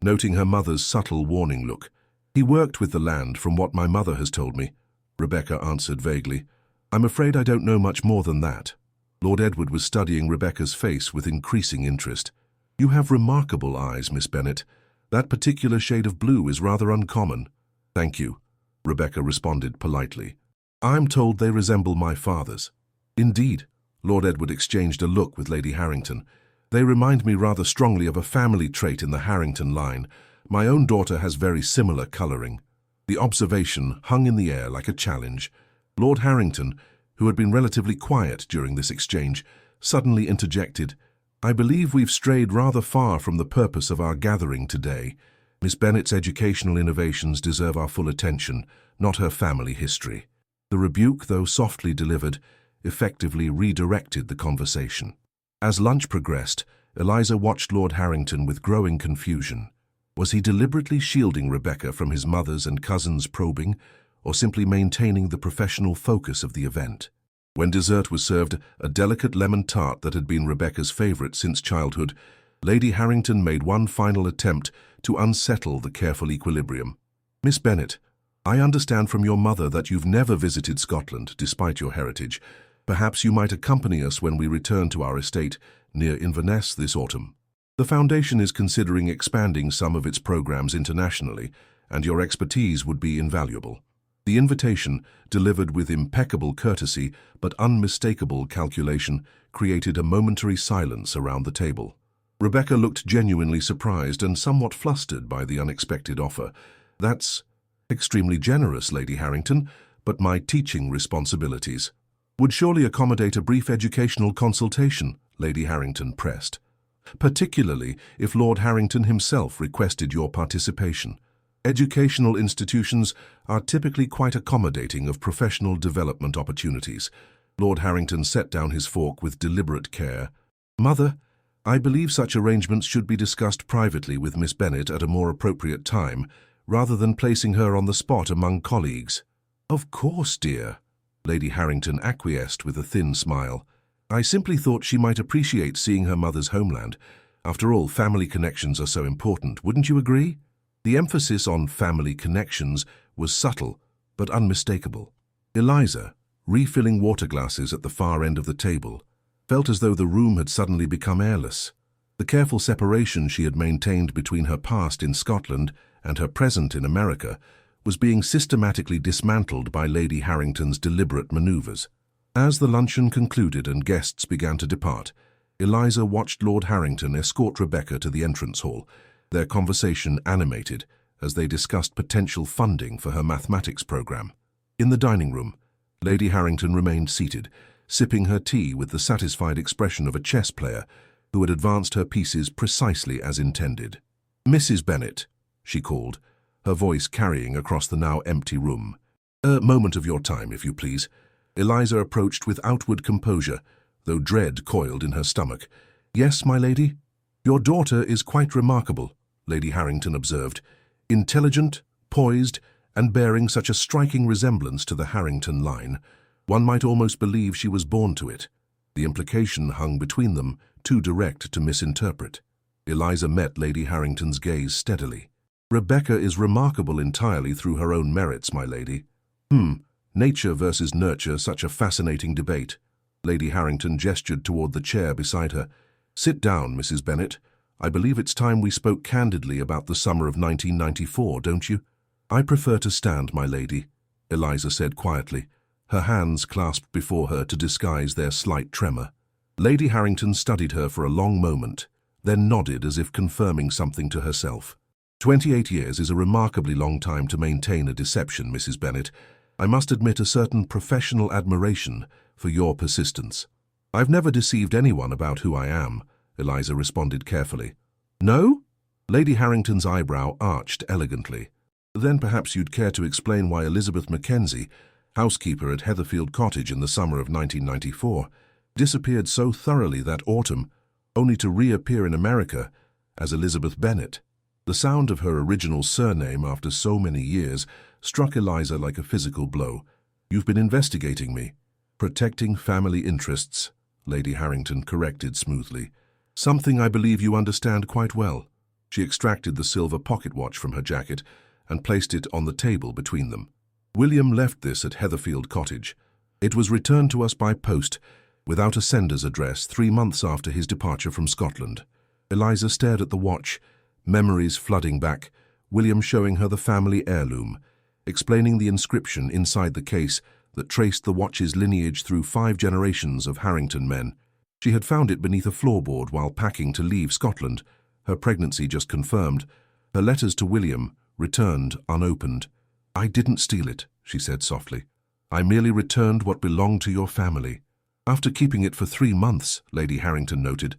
noting her mother's subtle warning look. He worked with the land, from what my mother has told me, Rebecca answered vaguely. I'm afraid I don't know much more than that. Lord Edward was studying Rebecca's face with increasing interest. You have remarkable eyes, Miss Bennet. That particular shade of blue is rather uncommon. Thank you, Rebecca responded politely. I'm told they resemble my father's. Indeed, Lord Edward exchanged a look with Lady Harrington. They remind me rather strongly of a family trait in the Harrington line. My own daughter has very similar colouring. The observation hung in the air like a challenge. Lord Harrington, who had been relatively quiet during this exchange, suddenly interjected, I believe we've strayed rather far from the purpose of our gathering today. Miss Bennet's educational innovations deserve our full attention, not her family history. The rebuke, though softly delivered, effectively redirected the conversation. As lunch progressed, Eliza watched Lord Harrington with growing confusion. Was he deliberately shielding Rebecca from his mother's and cousins' probing, or simply maintaining the professional focus of the event? When dessert was served, a delicate lemon tart that had been Rebecca's favorite since childhood, Lady Harrington made one final attempt to unsettle the careful equilibrium. Miss Bennet, I understand from your mother that you've never visited Scotland, despite your heritage. Perhaps you might accompany us when we return to our estate near Inverness this autumn. The Foundation is considering expanding some of its programs internationally, and your expertise would be invaluable. The invitation, delivered with impeccable courtesy but unmistakable calculation, created a momentary silence around the table. Rebecca looked genuinely surprised and somewhat flustered by the unexpected offer. That's extremely generous, Lady Harrington, but my teaching responsibilities would surely accommodate a brief educational consultation, Lady Harrington pressed, particularly if Lord Harrington himself requested your participation. Educational institutions are typically quite accommodating of professional development opportunities. Lord Harrington set down his fork with deliberate care. Mother, I believe such arrangements should be discussed privately with Miss Bennet at a more appropriate time, rather than placing her on the spot among colleagues. Of course, dear, Lady Harrington acquiesced with a thin smile. I simply thought she might appreciate seeing her mother's homeland. After all, family connections are so important, wouldn't you agree? The emphasis on family connections was subtle, but unmistakable. Eliza, refilling water glasses at the far end of the table, felt as though the room had suddenly become airless. The careful separation she had maintained between her past in Scotland and her present in America was being systematically dismantled by Lady Harrington's deliberate maneuvers. As the luncheon concluded and guests began to depart, Eliza watched Lord Harrington escort Rebecca to the entrance hall, their conversation animated as they discussed potential funding for her mathematics program. In the dining room, Lady Harrington remained seated, sipping her tea with the satisfied expression of a chess player who had advanced her pieces precisely as intended. Mrs. Bennet, she called, her voice carrying across the now empty room. A moment of your time, if you please. Eliza approached with outward composure, though dread coiled in her stomach. Yes, my lady? Your daughter is quite remarkable, Lady Harrington observed, intelligent, poised, and bearing such a striking resemblance to the Harrington line. One might almost believe she was born to it. The implication hung between them, too direct to misinterpret. Eliza met Lady Harrington's gaze steadily. Rebecca is remarkable entirely through her own merits, my lady. Nature versus nurture, such a fascinating debate. Lady Harrington gestured toward the chair beside her. Sit down, Mrs. Bennet. I believe it's time we spoke candidly about the summer of 1994, don't you? I prefer to stand, my lady, Eliza said quietly, her hands clasped before her to disguise their slight tremor. Lady Harrington studied her for a long moment, then nodded as if confirming something to herself. 28 years is a remarkably long time to maintain a deception, Mrs. Bennet. I must admit a certain professional admiration for your persistence. I've never deceived anyone about who I am, Eliza responded carefully. No? Lady Harrington's eyebrow arched elegantly. Then perhaps you'd care to explain why Elizabeth Mackenzie, housekeeper at Heatherfield Cottage in the summer of 1994, disappeared so thoroughly that autumn, only to reappear in America as Elizabeth Bennet. The sound of her original surname after so many years struck Eliza like a physical blow. You've been investigating me. Protecting family interests, Lady Harrington corrected smoothly. Something I believe you understand quite well. She extracted the silver pocket watch from her jacket and placed it on the table between them. William left this at Heatherfield Cottage. It was returned to us by post, without a sender's address, 3 months after his departure from Scotland. Eliza stared at the watch, memories flooding back, William showing her the family heirloom, explaining the inscription inside the case that traced the watch's lineage through 5 generations of Harrington men. She had found it beneath a floorboard while packing to leave Scotland, her pregnancy just confirmed. Her letters to William returned unopened. I didn't steal it, she said softly. I merely returned what belonged to your family. After keeping it for 3 months, Lady Harrington noted,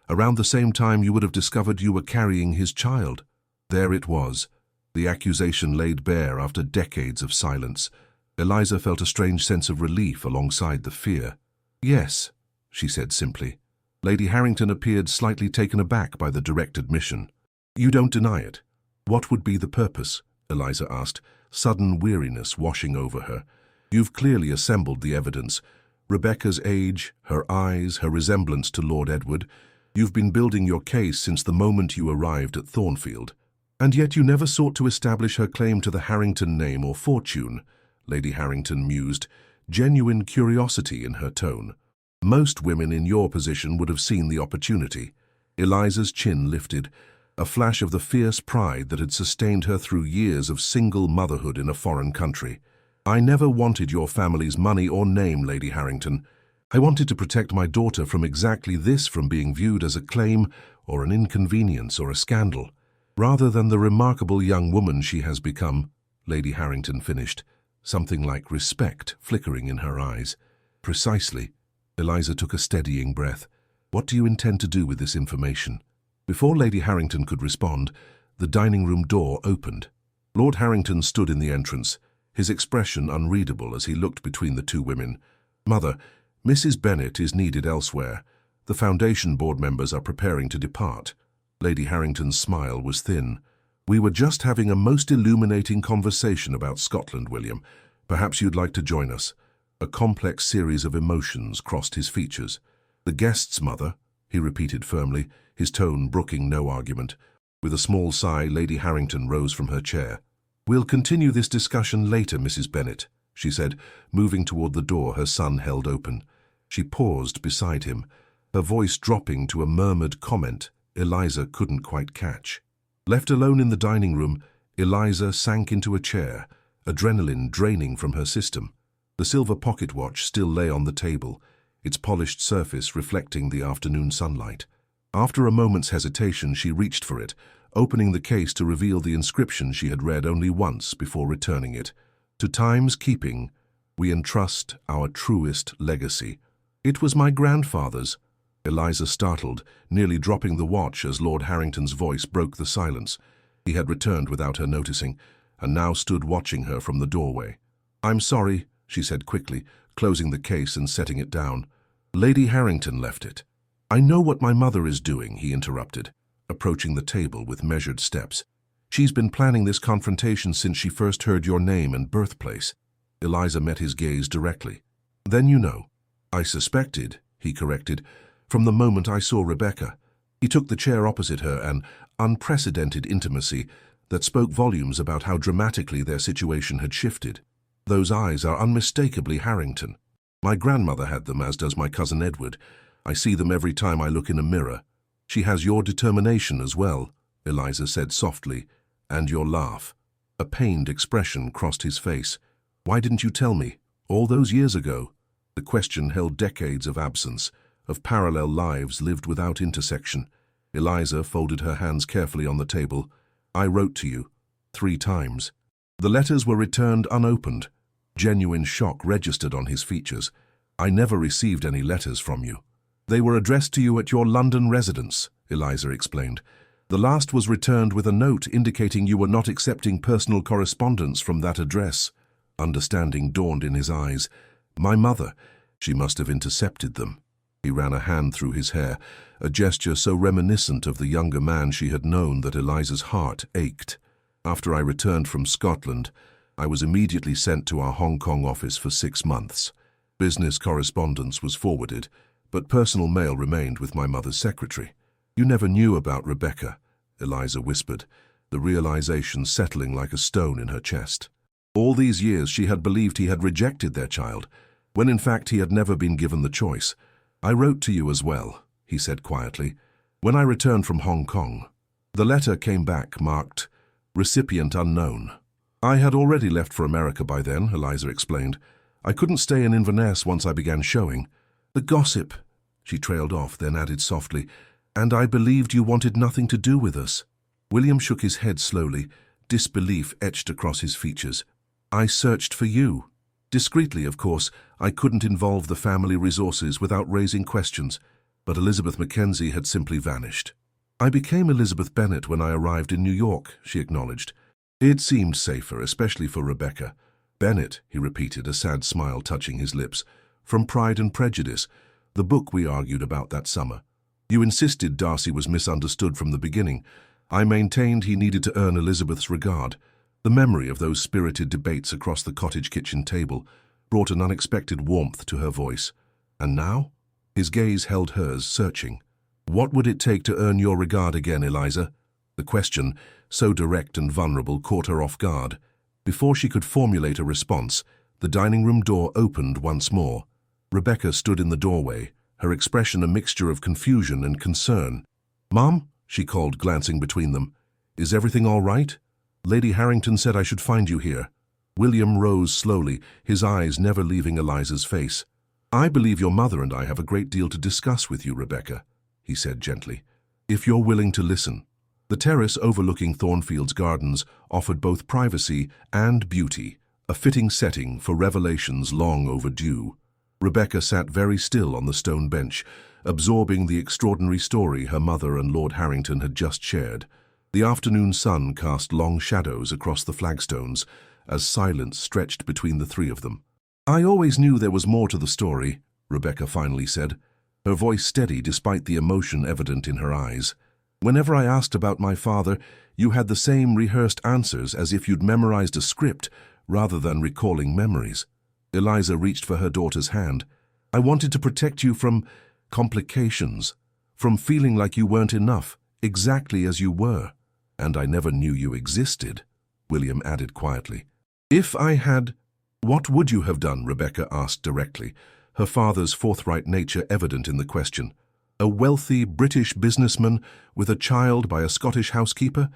around the same time you would have discovered you were carrying his child. There it was, the accusation laid bare after decades of silence. Eliza felt a strange sense of relief alongside the fear. Yes, she said simply. Lady Harrington appeared slightly taken aback by the direct admission. You don't deny it. What would be the purpose? Eliza asked, sudden weariness washing over her. You've clearly assembled the evidence. Rebecca's age, her eyes, her resemblance to Lord Edward. You've been building your case since the moment you arrived at Thornfield. And yet you never sought to establish her claim to the Harrington name or fortune, Lady Harrington mused, genuine curiosity in her tone. Most women in your position would have seen the opportunity. Eliza's chin lifted, a flash of the fierce pride that had sustained her through years of single motherhood in a foreign country. I never wanted your family's money or name, Lady Harrington. I wanted to protect my daughter from exactly this, from being viewed as a claim or an inconvenience or a scandal. Rather than the remarkable young woman she has become, Lady Harrington finished, something like respect flickering in her eyes. Precisely. Eliza took a steadying breath. What do you intend to do with this information? Before Lady Harrington could respond, the dining room door opened. Lord Harrington stood in the entrance, his expression unreadable as he looked between the 2 women. Mother, Mrs. Bennet is needed elsewhere. The Foundation board members are preparing to depart. Lady Harrington's smile was thin. We were just having a most illuminating conversation about Scotland, William. Perhaps you'd like to join us. A complex series of emotions crossed his features. The guests, mother, he repeated firmly, his tone brooking no argument. With a small sigh, Lady Harrington rose from her chair. We'll continue this discussion later, Mrs. Bennet, she said, moving toward the door her son held open. She paused beside him, her voice dropping to a murmured comment Eliza couldn't quite catch. Left alone in the dining room, Eliza sank into a chair, adrenaline draining from her system. The silver pocket watch still lay on the table, its polished surface reflecting the afternoon sunlight. After a moment's hesitation, she reached for it, opening the case to reveal the inscription she had read only once before returning it. To time's keeping, we entrust our truest legacy. It was my grandfather's. Eliza startled, nearly dropping the watch as Lord Harrington's voice broke the silence. He had returned without her noticing, and now stood watching her from the doorway. I'm sorry, she said quickly, closing the case and setting it down. Lady Harrington left it. I know what my mother is doing, he interrupted, approaching the table with measured steps. She's been planning this confrontation since she first heard your name and birthplace. Eliza met his gaze directly. Then you know. I suspected, he corrected, from the moment I saw Rebecca. He took the chair opposite her, an unprecedented intimacy that spoke volumes about how dramatically their situation had shifted. Those eyes are unmistakably Harrington. My grandmother had them, as does my cousin Edward. I see them every time I look in a mirror. She has your determination as well, Eliza said softly, and your laugh. A pained expression crossed his face. Why didn't you tell me? All those years ago, the question held decades of absence, of parallel lives lived without intersection. Eliza folded her hands carefully on the table. I wrote to you 3 times. The letters were returned unopened. Genuine shock registered on his features. I never received any letters from you. They were addressed to you at your London residence, Eliza explained. The last was returned with a note indicating you were not accepting personal correspondence from that address. Understanding dawned in his eyes. My mother, she must have intercepted them. He ran a hand through his hair, a gesture so reminiscent of the younger man she had known that Eliza's heart ached. After I returned from Scotland, I was immediately sent to our Hong Kong office for 6 months. Business correspondence was forwarded, but personal mail remained with my mother's secretary. You never knew about Rebecca, Eliza whispered, the realization settling like a stone in her chest. All these years she had believed he had rejected their child, when in fact he had never been given the choice. I wrote to you as well, he said quietly, when I returned from Hong Kong. The letter came back marked, recipient unknown. I had already left for America by then, Eliza explained. I couldn't stay in Inverness once I began showing. The gossip, she trailed off, then added softly, and I believed you wanted nothing to do with us. William shook his head slowly, disbelief etched across his features. I searched for you. Discreetly, of course. I couldn't involve the family resources without raising questions, but Elizabeth Mackenzie had simply vanished. I became Elizabeth Bennet when I arrived in New York, she acknowledged. It seemed safer, especially for Rebecca. Bennet, he repeated, a sad smile touching his lips. From Pride and Prejudice, the book we argued about that summer. You insisted Darcy was misunderstood from the beginning. I maintained he needed to earn Elizabeth's regard. The memory of those spirited debates across the cottage kitchen table brought an unexpected warmth to her voice. And now? His gaze held hers, searching. What would it take to earn your regard again, Eliza? The question, so direct and vulnerable, caught her off guard. Before she could formulate a response, the dining room door opened once more. Rebecca stood in the doorway, her expression a mixture of confusion and concern. Mom, she called, glancing between them. Is everything all right? Lady Harrington said I should find you here. William rose slowly, his eyes never leaving Eliza's face. I believe your mother and I have a great deal to discuss with you, Rebecca, he said gently, if you're willing to listen. The terrace overlooking Thornfield's gardens offered both privacy and beauty, a fitting setting for revelations long overdue. Rebecca sat very still on the stone bench, absorbing the extraordinary story her mother and Lord Harrington had just shared. The afternoon sun cast long shadows across the flagstones as silence stretched between the 3 of them. I always knew there was more to the story, Rebecca finally said, her voice steady despite the emotion evident in her eyes. Whenever I asked about my father, you had the same rehearsed answers as if you'd memorized a script rather than recalling memories. Eliza reached for her daughter's hand. I wanted to protect you from complications, from feeling like you weren't enough, exactly as you were. And I never knew you existed, William added quietly. If I had, what would you have done? Rebecca asked directly, her father's forthright nature evident in the question. A wealthy British businessman with a child by a Scottish housekeeper?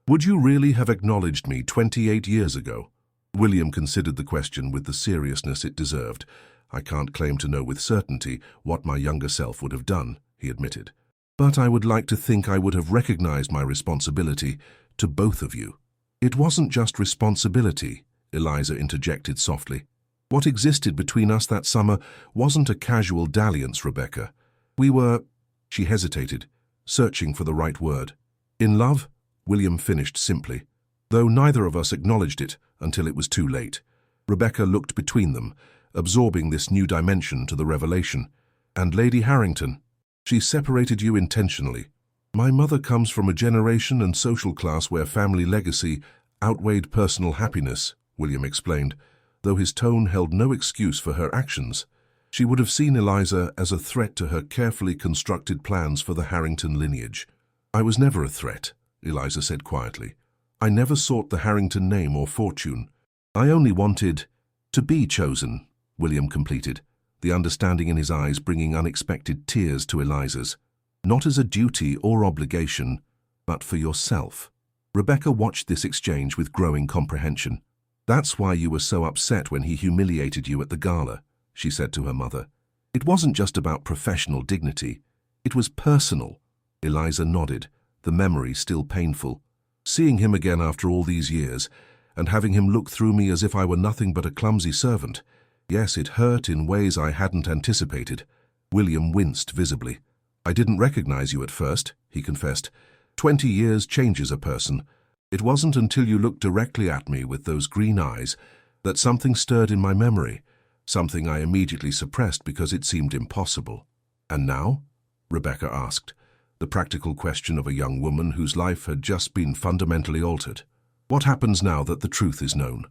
Would you really have acknowledged me 28 years ago? William considered the question with the seriousness it deserved. I can't claim to know with certainty what my younger self would have done, he admitted. But I would like to think I would have recognized my responsibility to both of you. It wasn't just responsibility, Eliza interjected softly. What existed between us that summer wasn't a casual dalliance, Rebecca. We were, she hesitated, searching for the right word. In love, William finished simply, though neither of us acknowledged it until it was too late. Rebecca looked between them, absorbing this new dimension to the revelation. And Lady Harrington, she separated you intentionally. My mother comes from a generation and social class where family legacy outweighed personal happiness, William explained, though his tone held no excuse for her actions. She would have seen Eliza as a threat to her carefully constructed plans for the Harrington lineage. I was never a threat, Eliza said quietly. I never sought the Harrington name or fortune. I only wanted to be chosen, William completed, the understanding in his eyes bringing unexpected tears to Eliza's. Not as a duty or obligation, but for yourself. Rebecca watched this exchange with growing comprehension. "That's why you were so upset when he humiliated you at the gala," she said to her mother. "It wasn't just about professional dignity. It was personal." Eliza nodded, the memory still painful. Seeing him again after all these years, and having him look through me as if I were nothing but a clumsy servant. Yes, it hurt in ways I hadn't anticipated. William winced visibly. "I didn't recognize you at first," he confessed. 20 years changes a person. It wasn't until you looked directly at me with those green eyes that something stirred in my memory, something I immediately suppressed because it seemed impossible." "And now?" Rebecca asked, the practical question of a young woman whose life had just been fundamentally altered. "What happens now that the truth is known?"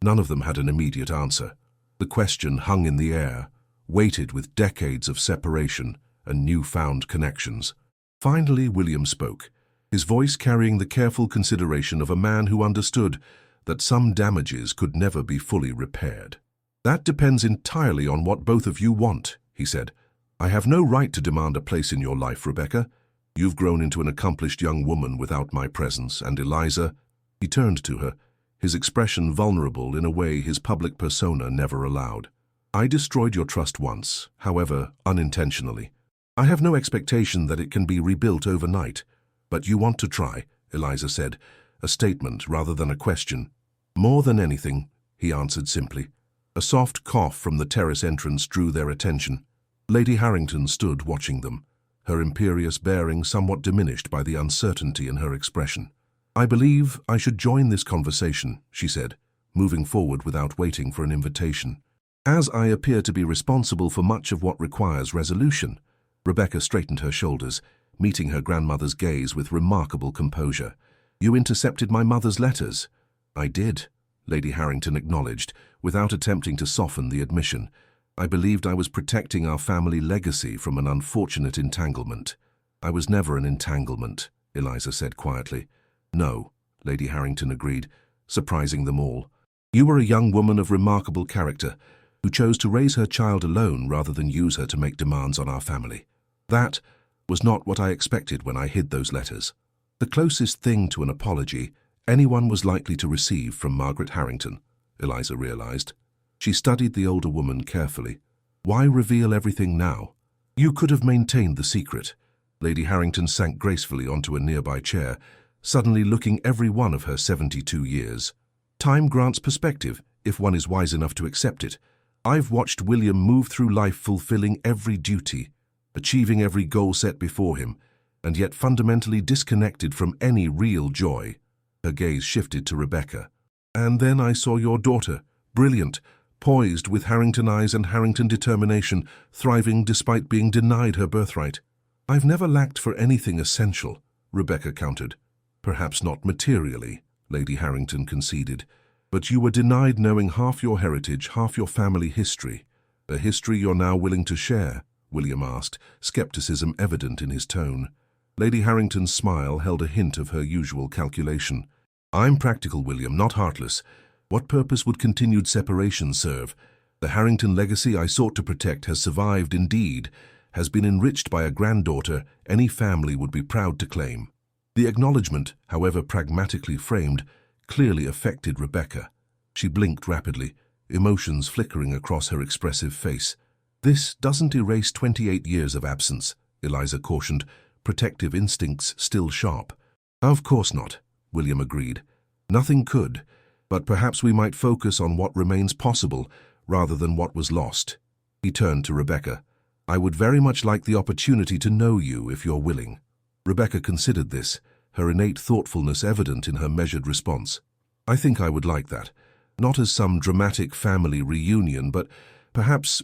None of them had an immediate answer. The question hung in the air, weighted with decades of separation and newfound connections. Finally, William spoke, his voice carrying the careful consideration of a man who understood that some damages could never be fully repaired. "That depends entirely on what both of you want," he said. "I have no right to demand a place in your life, Rebecca. You've grown into an accomplished young woman without my presence, and Eliza—" He turned to her, his expression vulnerable in a way his public persona never allowed. "I destroyed your trust once, however unintentionally. I have no expectation that it can be rebuilt overnight. But you want to try," Eliza said, a statement rather than a question. "More than anything," he answered simply. A soft cough from the terrace entrance drew their attention. Lady Harrington stood watching them, her imperious bearing somewhat diminished by the uncertainty in her expression. "I believe I should join this conversation," she said, moving forward without waiting for an invitation. "As I appear to be responsible for much of what requires resolution." Rebecca straightened her shoulders, meeting her grandmother's gaze with remarkable composure. "You intercepted my mother's letters." "I did," Lady Harrington acknowledged, without attempting to soften the admission. "I believed I was protecting our family legacy from an unfortunate entanglement." "I was never an entanglement," Eliza said quietly. "No," Lady Harrington agreed, surprising them all. "You were a young woman of remarkable character, who chose to raise her child alone rather than use her to make demands on our family. That was not what I expected when I hid those letters." The closest thing to an apology anyone was likely to receive from Margaret Harrington, Eliza realized. She studied the older woman carefully. Why reveal everything now? "You could have maintained the secret." Lady Harrington sank gracefully onto a nearby chair, suddenly looking every one of her 72 years. "Time grants perspective, if one is wise enough to accept it. I've watched William move through life fulfilling every duty, achieving every goal set before him, and yet fundamentally disconnected from any real joy." Her gaze shifted to Rebecca. "And then I saw your daughter, brilliant, poised with Harrington eyes and Harrington determination, thriving despite being denied her birthright." "I've never lacked for anything essential," Rebecca countered. "Perhaps not materially," Lady Harrington conceded. "But you were denied knowing half your heritage, half your family history. A history you're now willing to share?" William asked, skepticism evident in his tone. Lady Harrington's smile held a hint of her usual calculation. "I'm practical, William, not heartless. What purpose would continued separation serve? The Harrington legacy I sought to protect has survived, indeed, has been enriched by a granddaughter any family would be proud to claim." The acknowledgement, however pragmatically framed, clearly affected Rebecca. She blinked rapidly, emotions flickering across her expressive face. "This doesn't erase 28 years of absence," Eliza cautioned, protective instincts still sharp. "Of course not," William agreed. "Nothing could, but perhaps we might focus on what remains possible rather than what was lost." He turned to Rebecca. "I would very much like the opportunity to know you if you're willing." Rebecca considered this, her innate thoughtfulness evident in her measured response. "I think I would like that. Not as some dramatic family reunion, but perhaps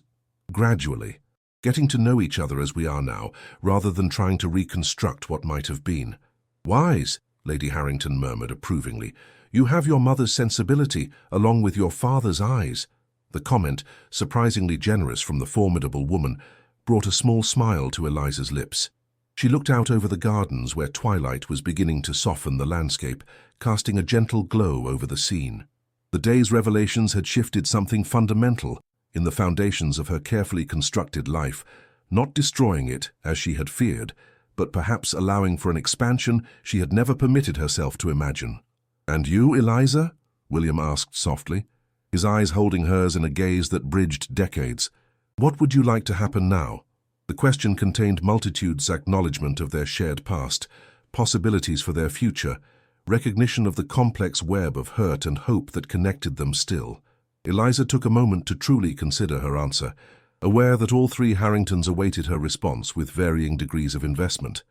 gradually, getting to know each other as we are now, rather than trying to reconstruct what might have been." "Wise," Lady Harrington murmured approvingly. "You have your mother's sensibility, along with your father's eyes." The comment, surprisingly generous from the formidable woman, brought a small smile to Eliza's lips. She looked out over the gardens where twilight was beginning to soften the landscape, casting a gentle glow over the scene. The day's revelations had shifted something fundamental in the foundations of her carefully constructed life, not destroying it, as she had feared, but perhaps allowing for an expansion she had never permitted herself to imagine. "And you, Eliza?" William asked softly, his eyes holding hers in a gaze that bridged decades. What would you like to happen now? The question contained multitudes' acknowledgement of their shared past, possibilities for their future, recognition of the complex web of hurt and hope that connected them still. Eliza took a moment to truly consider her answer, aware that all three Harringtons awaited her response with varying degrees of investment.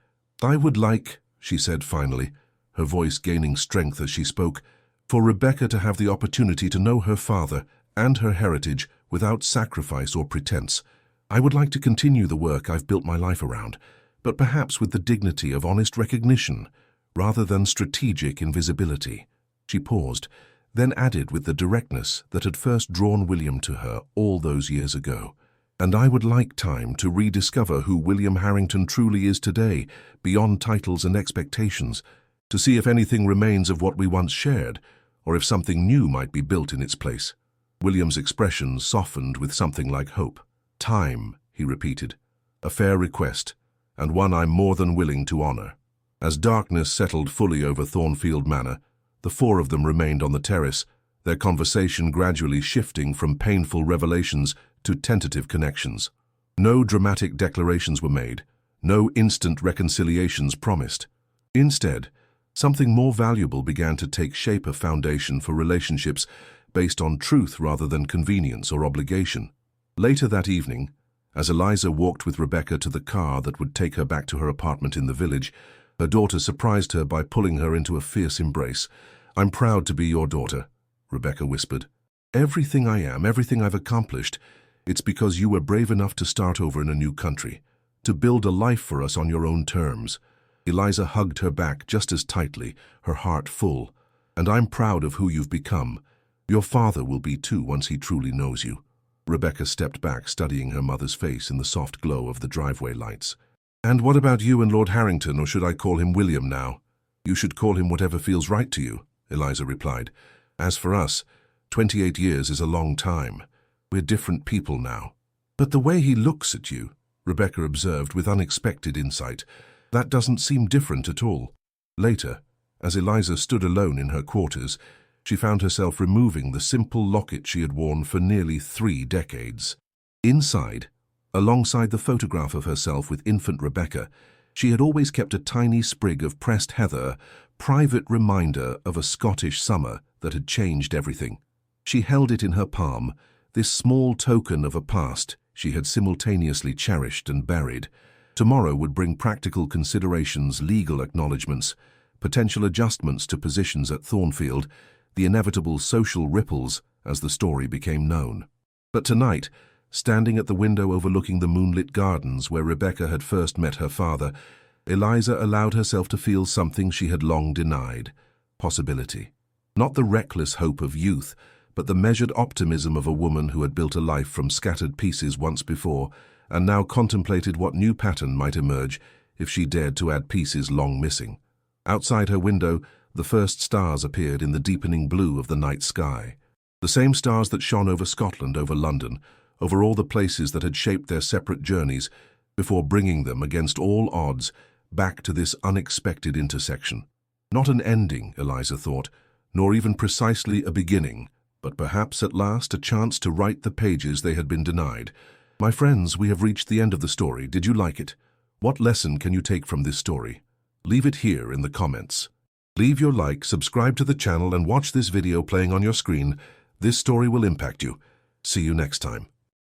I would like, she said finally, her voice gaining strength as she spoke, for Rebecca to have the opportunity to know her father and her heritage without sacrifice or pretense. I would like to continue the work I've built my life around, but perhaps with the dignity of honest recognition, rather than strategic invisibility. She paused, then added with the directness that had first drawn William to her all those years ago. And I would like time to rediscover who William Harrington truly is today, beyond titles and expectations, to see if anything remains of what we once shared, or if something new might be built in its place. William's expression softened with something like hope. Time, he repeated. A fair request, and one I'm more than willing to honor. As darkness settled fully over Thornfield Manor, the four of them remained on the terrace, their conversation gradually shifting from painful revelations to tentative connections. No dramatic declarations were made, no instant reconciliations promised. Instead, something more valuable began to take shape, a foundation for relationships based on truth rather than convenience or obligation. Later that evening, as Eliza walked with Rebecca to the car that would take her back to her apartment in the village, her daughter surprised her by pulling her into a fierce embrace. I'm proud to be your daughter, Rebecca whispered. Everything I am, everything I've accomplished, it's because you were brave enough to start over in a new country, to build a life for us on your own terms. Eliza hugged her back just as tightly, her heart full. And I'm proud of who you've become. Your father will be too once he truly knows you. Rebecca stepped back, studying her mother's face in the soft glow of the driveway lights. And what about you and Lord Harrington, or should I call him William now? You should call him whatever feels right to you, Eliza replied. As for us, 28 years is a long time. We're different people now. But the way he looks at you, Rebecca observed with unexpected insight, that doesn't seem different at all. Later, as Eliza stood alone in her quarters, she found herself removing the simple locket she had worn for nearly 3 decades. Inside, alongside the photograph of herself with infant Rebecca, she had always kept a tiny sprig of pressed heather, private reminder of a Scottish summer that had changed everything. She held it in her palm, this small token of a past she had simultaneously cherished and buried. Tomorrow would bring practical considerations, legal acknowledgements, potential adjustments to positions at Thornfield, the inevitable social ripples as the story became known. But tonight, standing at the window overlooking the moonlit gardens where Rebecca had first met her father, Eliza allowed herself to feel something she had long denied: possibility. Not the reckless hope of youth, but the measured optimism of a woman who had built a life from scattered pieces once before, and now contemplated what new pattern might emerge if she dared to add pieces long missing. Outside her window, the first stars appeared in the deepening blue of the night sky. The same stars that shone over Scotland, over London, over all the places that had shaped their separate journeys, before bringing them, against all odds, back to this unexpected intersection. Not an ending, Eliza thought, nor even precisely a beginning, but perhaps at last a chance to write the pages they had been denied. My friends, we have reached the end of the story. Did you like it? What lesson can you take from this story? Leave it here in the comments. Leave your like, subscribe to the channel, and watch this video playing on your screen. This story will impact you. See you next time.